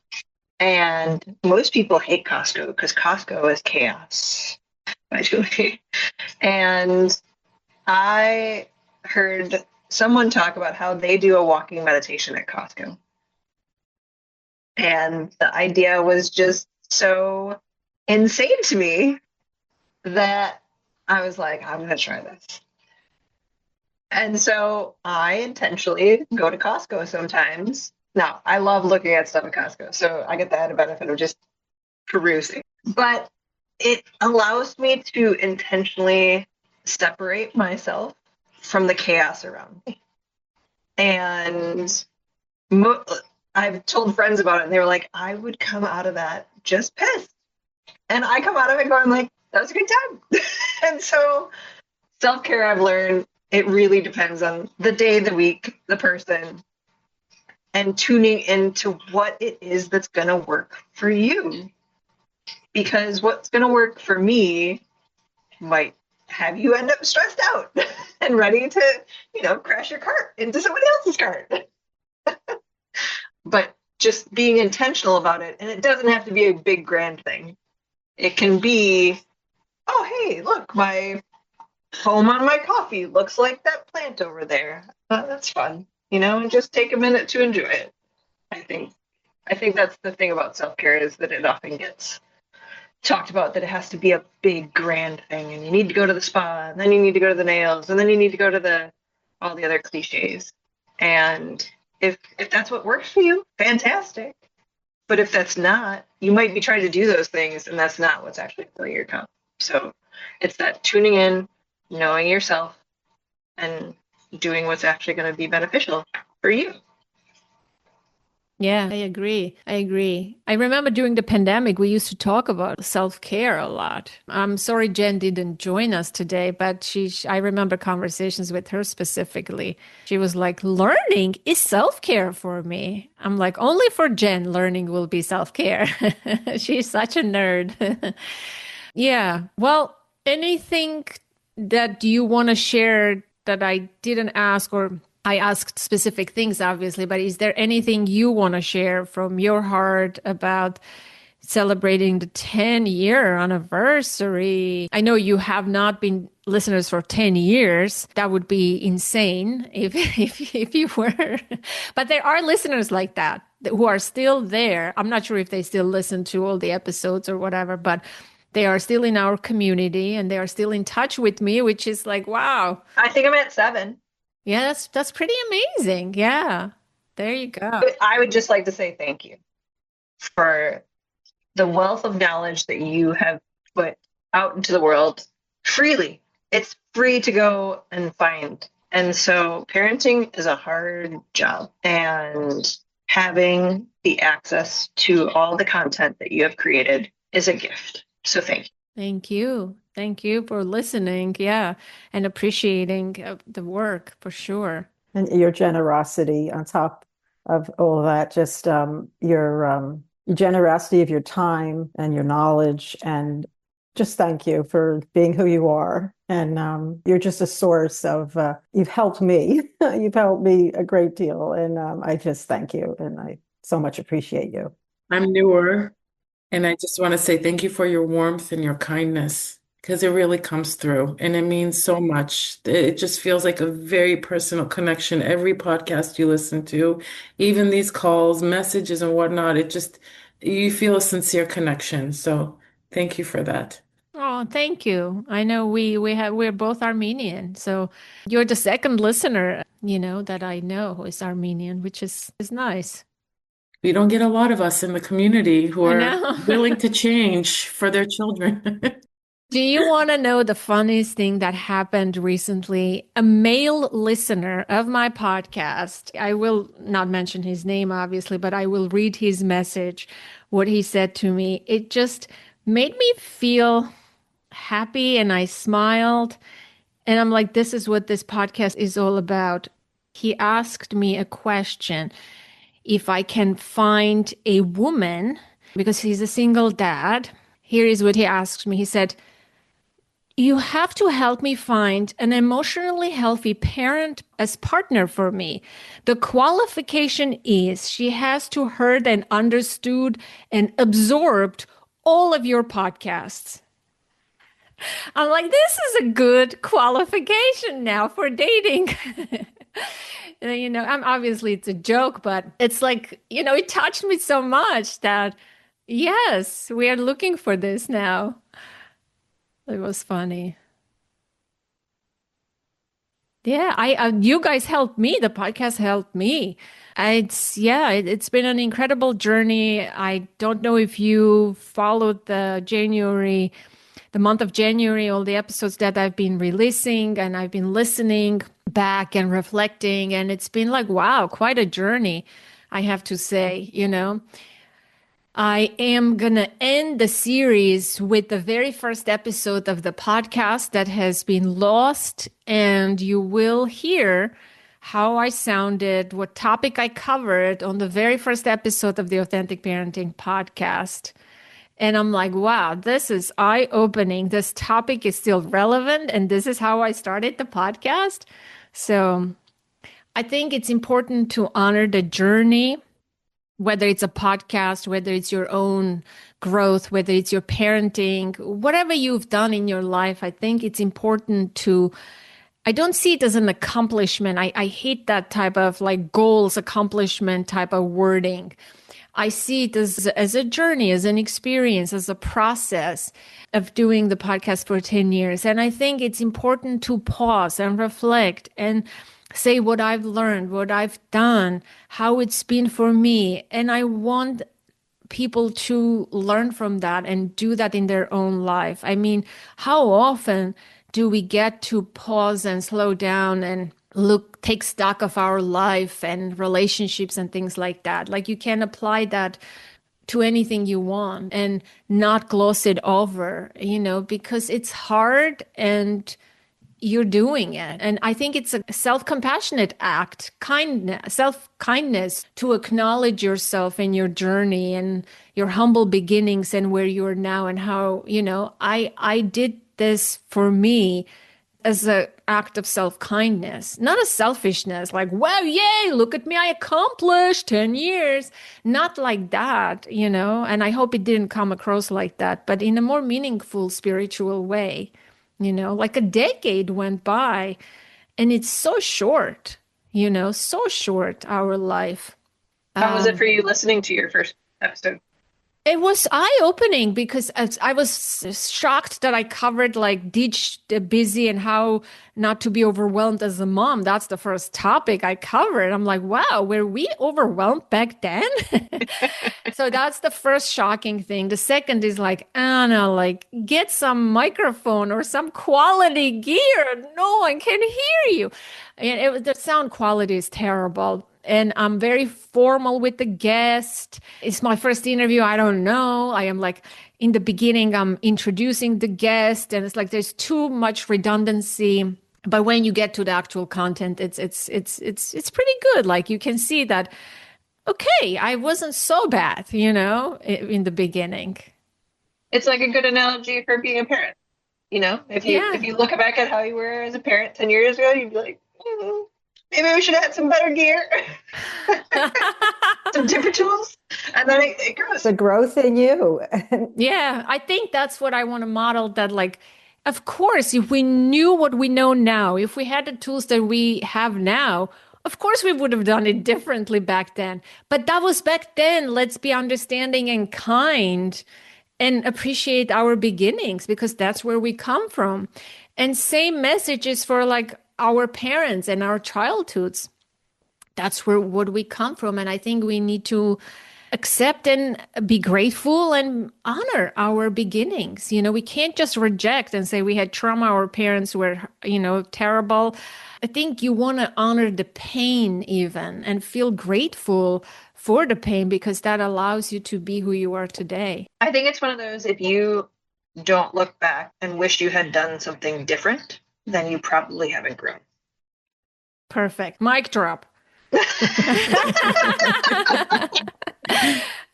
and most people hate Costco because Costco is chaos by Julie. And I heard someone talk about how they do a walking meditation at Costco. And the idea was just so insane to me that I was like, I'm going to try this. And so I intentionally go to Costco sometimes. Now, I love looking at stuff at Costco, so I get the added benefit of just perusing. But it allows me to intentionally separate myself from the chaos around me. And I've told friends about it, and they were like, I would come out of that just pissed. And I come out of it going like, that was a good time. And so self-care, I've learned, it really depends on the day, the week, the person, and tuning into what it is that's going to work for you. Because what's going to work for me might have you end up stressed out and ready to, crash your cart into somebody else's cart. But just being intentional about it, and it doesn't have to be a big grand thing. It can be, oh, hey, look, my foam on my coffee looks like that plant over there. That's fun, and just take a minute to enjoy it. I think that's the thing about self-care, is that it often gets talked about that it has to be a big grand thing, and you need to go to the spa, and then you need to go to the nails, and then you need to go to all the other cliches. And if that's what works for you, fantastic. But if that's not, you might be trying to do those things, and that's not what's actually filling your cup. So it's that tuning in, knowing yourself, and doing what's actually going to be beneficial for you. Yeah, I agree. I remember during the pandemic, we used to talk about self-care a lot. I'm sorry Jen didn't join us today, but I remember conversations with her specifically. She was like, learning is self-care for me. I'm like, only for Jen, learning will be self-care. She's such a nerd. Yeah. Well, anything that you want to share that I didn't ask, or I asked specific things, obviously, but is there anything you want to share from your heart about celebrating the 10-year anniversary? I know you have not been listeners for 10 years. That would be insane if you were. But there are listeners like that who are still there. I'm not sure if they still listen to all the episodes or whatever, but they are still in our community and they are still in touch with me, which is like, wow. I think I'm at 7. Yeah, that's pretty amazing. Yeah. There you go. I would just like to say thank you for the wealth of knowledge that you have put out into the world freely. It's free to go and find. And so parenting is a hard job, and having the access to all the content that you have created is a gift. So thank you. Thank you. Thank you for listening. Yeah. And appreciating the work for sure. And your generosity on top of all of that, just your generosity of your time and your knowledge, and just thank you for being who you are. And you're just a source of, you've helped me. You've helped me a great deal. And I just thank you. And I so much appreciate you. I'm newer, and I just want to say thank you for your warmth and your kindness because it really comes through and it means so much. It just feels like a very personal connection. Every podcast you listen to, even these calls, messages, and whatnot, you feel a sincere connection. So thank you for that. Oh, thank you. I know we're both Armenian. So you're the second listener, that I know who is Armenian, which is nice. We don't get a lot of us in the community who I are know. willing to change for their children. Do you want to know the funniest thing that happened recently? A male listener of my podcast, I will not mention his name, obviously, but I will read his message, what he said to me. It just made me feel happy and I smiled. And I'm like, this is what this podcast is all about. He asked me a question if I can find a woman, because he's a single dad. Here is what he asked me. He said, you have to help me find an emotionally healthy parent as partner for me. The qualification is she has to heard and understood and absorbed all of your podcasts. I'm like, this is a good qualification now for dating. I'm obviously it's a joke, but it's like, it touched me so much that yes, we are looking for this now. It was funny. Yeah, you guys helped me. The podcast helped me. It's been an incredible journey. I don't know if you followed the month of January, all the episodes that I've been releasing, and I've been listening back and reflecting, and it's been like, wow, quite a journey, I have to say. I am going to end the series with the very first episode of the podcast that has been lost, and you will hear how I sounded, what topic I covered on the very first episode of the Authentic Parenting podcast. And I'm like, wow, this is eye-opening. This topic is still relevant, and this is how I started the podcast. So I think it's important to honor the journey, whether it's a podcast, whether it's your own growth, whether it's your parenting, whatever you've done in your life. I think it's important I don't see it as an accomplishment. I hate that type of like goals, accomplishment type of wording. I see it as a journey, as an experience, as a process of doing the podcast for 10 years. And I think it's important to pause and reflect and say what I've learned, what I've done, how it's been for me. And I want people to learn from that and do that in their own life. I mean, how often do we get to pause and slow down and take stock of our life and relationships and things like that? Like you can apply that to anything you want and not gloss it over, because it's hard and you're doing it. And I think it's a self-compassionate act, kindness, self-kindness to acknowledge yourself and your journey and your humble beginnings and where you are now and how, I did this for me as an act of self-kindness, not a selfishness, like, wow, yay, look at me, I accomplished 10 years. Not like that, and I hope it didn't come across like that, but in a more meaningful, spiritual way. Like a decade went by and it's so short, so short, our life. How was it for you listening to your first episode? It was eye-opening because I was shocked that I covered like ditch the busy and how not to be overwhelmed as a mom. That's the first topic I covered. I'm like, wow, were we overwhelmed back then? So that's the first shocking thing. The second is like, Anna, like get some microphone or some quality gear. No one can hear you. And the sound quality is terrible. And I'm very formal with the guest. It's my first interview. I don't know. I am like, in the beginning, I'm introducing the guest, and it's like there's too much redundancy. But when you get to the actual content, it's pretty good. Like you can see that, okay, I wasn't so bad, in the beginning. It's like a good analogy for being a parent. If you look back at how you were as a parent 10 years ago, you'd be like, maybe we should have had some better gear, some different tools, and then it grows. The growth in you. Yeah, I think that's what I want to model, that like, of course, if we knew what we know now, if we had the tools that we have now, of course we would have done it differently back then. But that was back then. Let's be understanding and kind and appreciate our beginnings, because that's where we come from. And same messages for like our parents and our childhoods. That's what we come from. And I think we need to accept and be grateful and honor our beginnings. We can't just reject and say we had trauma, our parents were, terrible. I think you want to honor the pain even and feel grateful for the pain, because that allows you to be who you are today. I think it's one of those, if you don't look back and wish you had done something different, then you probably haven't grown. Perfect. Mic drop.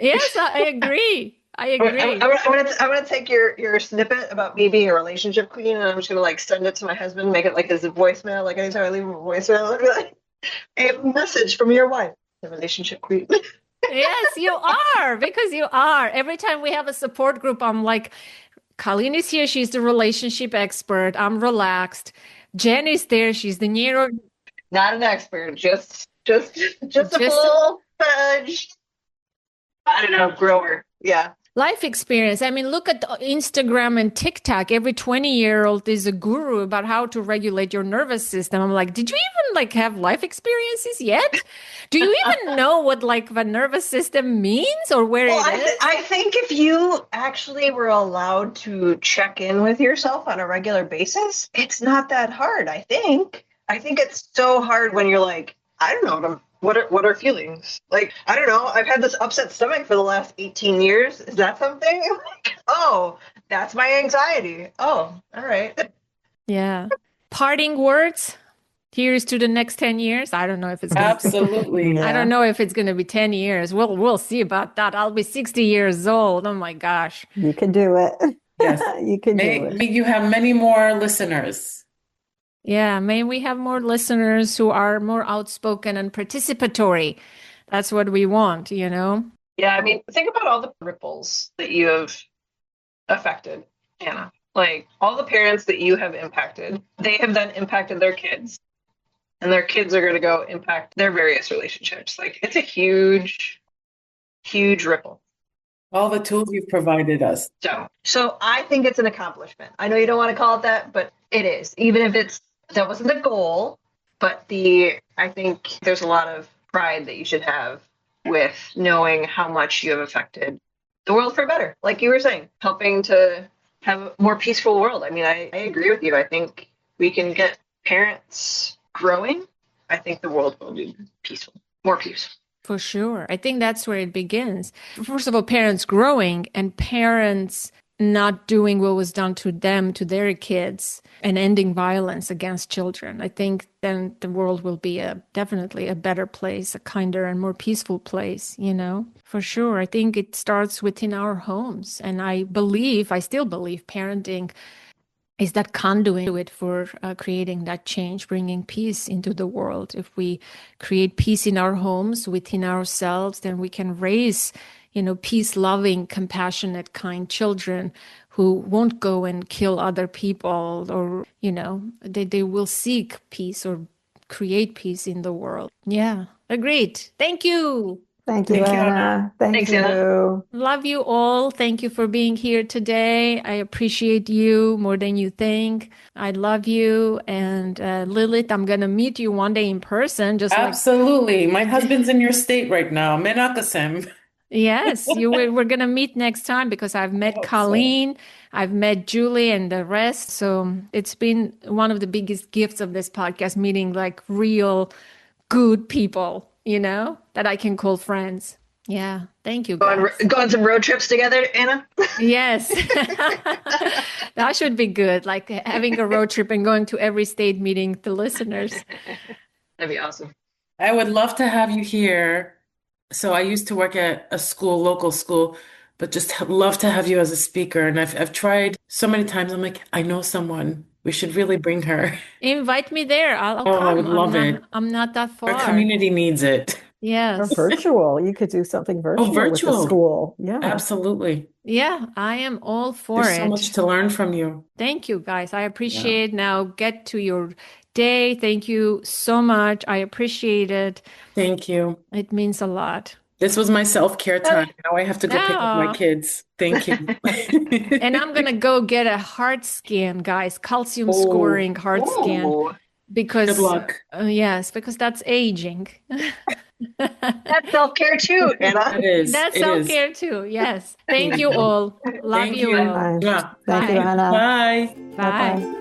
Yes, I agree. I'm gonna take your snippet about me being a relationship queen, and I'm just gonna like send it to my husband, make it like his voicemail. Like anytime I leave him a voicemail, I'll be like, a message from your wife, the relationship queen. Yes, you are, because you are. Every time we have a support group, I'm like, Colleen is here. She's the relationship expert. I'm relaxed. Jen is there. She's the neuro. Not an expert, just a full fledged, I don't know, grower. Yeah. Life experience. I mean, look at Instagram and TikTok. Every 20-year-old is a guru about how to regulate your nervous system. I'm like, did you even like have life experiences yet? Do you even know what like the nervous system means or where it is? I think if you actually were allowed to check in with yourself on a regular basis, it's not that hard, I think. I think it's so hard when you're like, I don't know what are feelings? Like, I don't know. I've had this upset stomach for the last 18 years. Is that something? Like, oh, that's my anxiety. Oh, all right. Yeah. Parting words. Here's to the next 10 years. I don't know if it's absolutely. I don't know if it's going to be 10 years. We'll see about that. I'll be 60 years old. Oh my gosh. You can do it. Yes. You can do it. May you have many more listeners. Yeah, may we have more listeners who are more outspoken and participatory. That's what we want, Yeah, I mean, think about all the ripples that you have affected, Anna. Like, all the parents that you have impacted, they have then impacted their kids. And their kids are going to go impact their various relationships. Like, it's a huge, huge ripple. All the tools you've provided us. So I think it's an accomplishment. I know you don't want to call it that, but it is. Even if that wasn't the goal, but I think there's a lot of pride that you should have with knowing how much you have affected the world for better. Like you were saying, helping to have a more peaceful world. I mean, I agree with you. I think we can get parents growing. I think the world will be peaceful, more peaceful. For sure. I think that's where it begins. First of all, parents growing and parents not doing what was done to them, to their kids, and ending violence against children. I think then the world will be definitely a better place, a kinder and more peaceful place, for sure. I think it starts within our homes. And I still believe parenting is that conduit for creating that change, bringing peace into the world. If we create peace in our homes, within ourselves, then we can raise peace-loving, compassionate, kind children who won't go and kill other people, or, they will seek peace or create peace in the world. Yeah, agreed. Thank you. Thank you, Anna. Thanks, Anna. Love you all. Thank you for being here today. I appreciate you more than you think. I love you. And Lilith, I'm going to meet you one day in person. Absolutely. My husband's in your state right now. Menakasim. Yes, we're going to meet next time, because I've met Colleen, I've met Julie and the rest. So it's been one of the biggest gifts of this podcast, meeting like real good people, that I can call friends. Yeah. Thank you, Go guys. on some road trips together, Anna? Yes. That should be good. Like having a road trip and going to every state meeting the listeners. That'd be awesome. I would love to have you here. So I used to work at a school, local school, but just love to have you as a speaker. And I've tried so many times. I'm like, I know someone. We should really bring her. Invite me there. I'll Oh, I would come. love it. I'm not that Our far. community needs it. Or Yes. virtual. You could do something Oh, virtual with the virtual. school. Yeah. Absolutely. Yeah, I am all for There's so it. much to learn from you. Thank you, guys. I appreciate. Now get to your day. Thank you so much. I appreciate it. Thank you. It means a lot. This was my self-care time. Now I have to go pick up my Now, kids. Thank you. and I'm gonna go get a heart scan, guys, calcium Oh, scoring heart scan, Ooh, because good luck. yes, because that's aging. that's self-care too, Anna. It is. That's It is. self-care too. Yes. Thank you all. Love Thank you you. all. Bye. Yeah. Thank you, Bye. Anna. Bye. Bye. Bye-bye.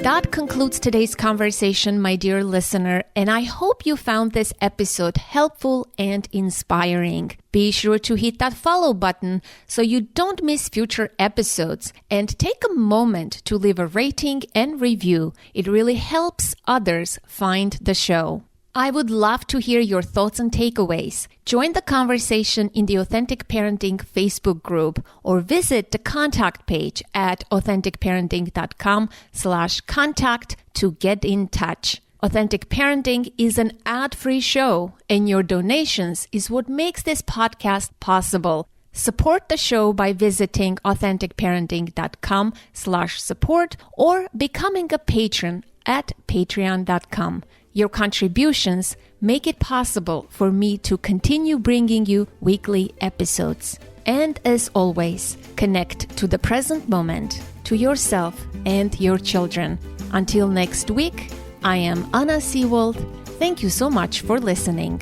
That concludes today's conversation, my dear listener, and I hope you found this episode helpful and inspiring. Be sure to hit that follow button so you don't miss future episodes, and take a moment to leave a rating and review. It really helps others find the show. I would love to hear your thoughts and takeaways. Join the conversation in the Authentic Parenting Facebook group or visit the contact page at authenticparenting.com/contact to get in touch. Authentic Parenting is an ad-free show, and your donations is what makes this podcast possible. Support the show by visiting authenticparenting.com/support or becoming a patron at patreon.com. Your contributions make it possible for me to continue bringing you weekly episodes. And as always, connect to the present moment, to yourself and your children. Until next week, I am Anna Seawold. Thank you so much for listening.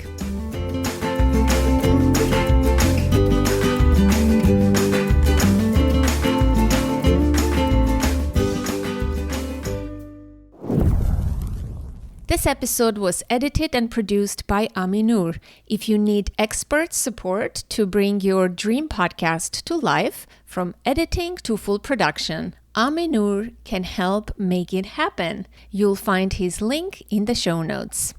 This episode was edited and produced by Ami Noor. If you need expert support to bring your dream podcast to life, from editing to full production, Ami Noor can help make it happen. You'll find his link in the show notes.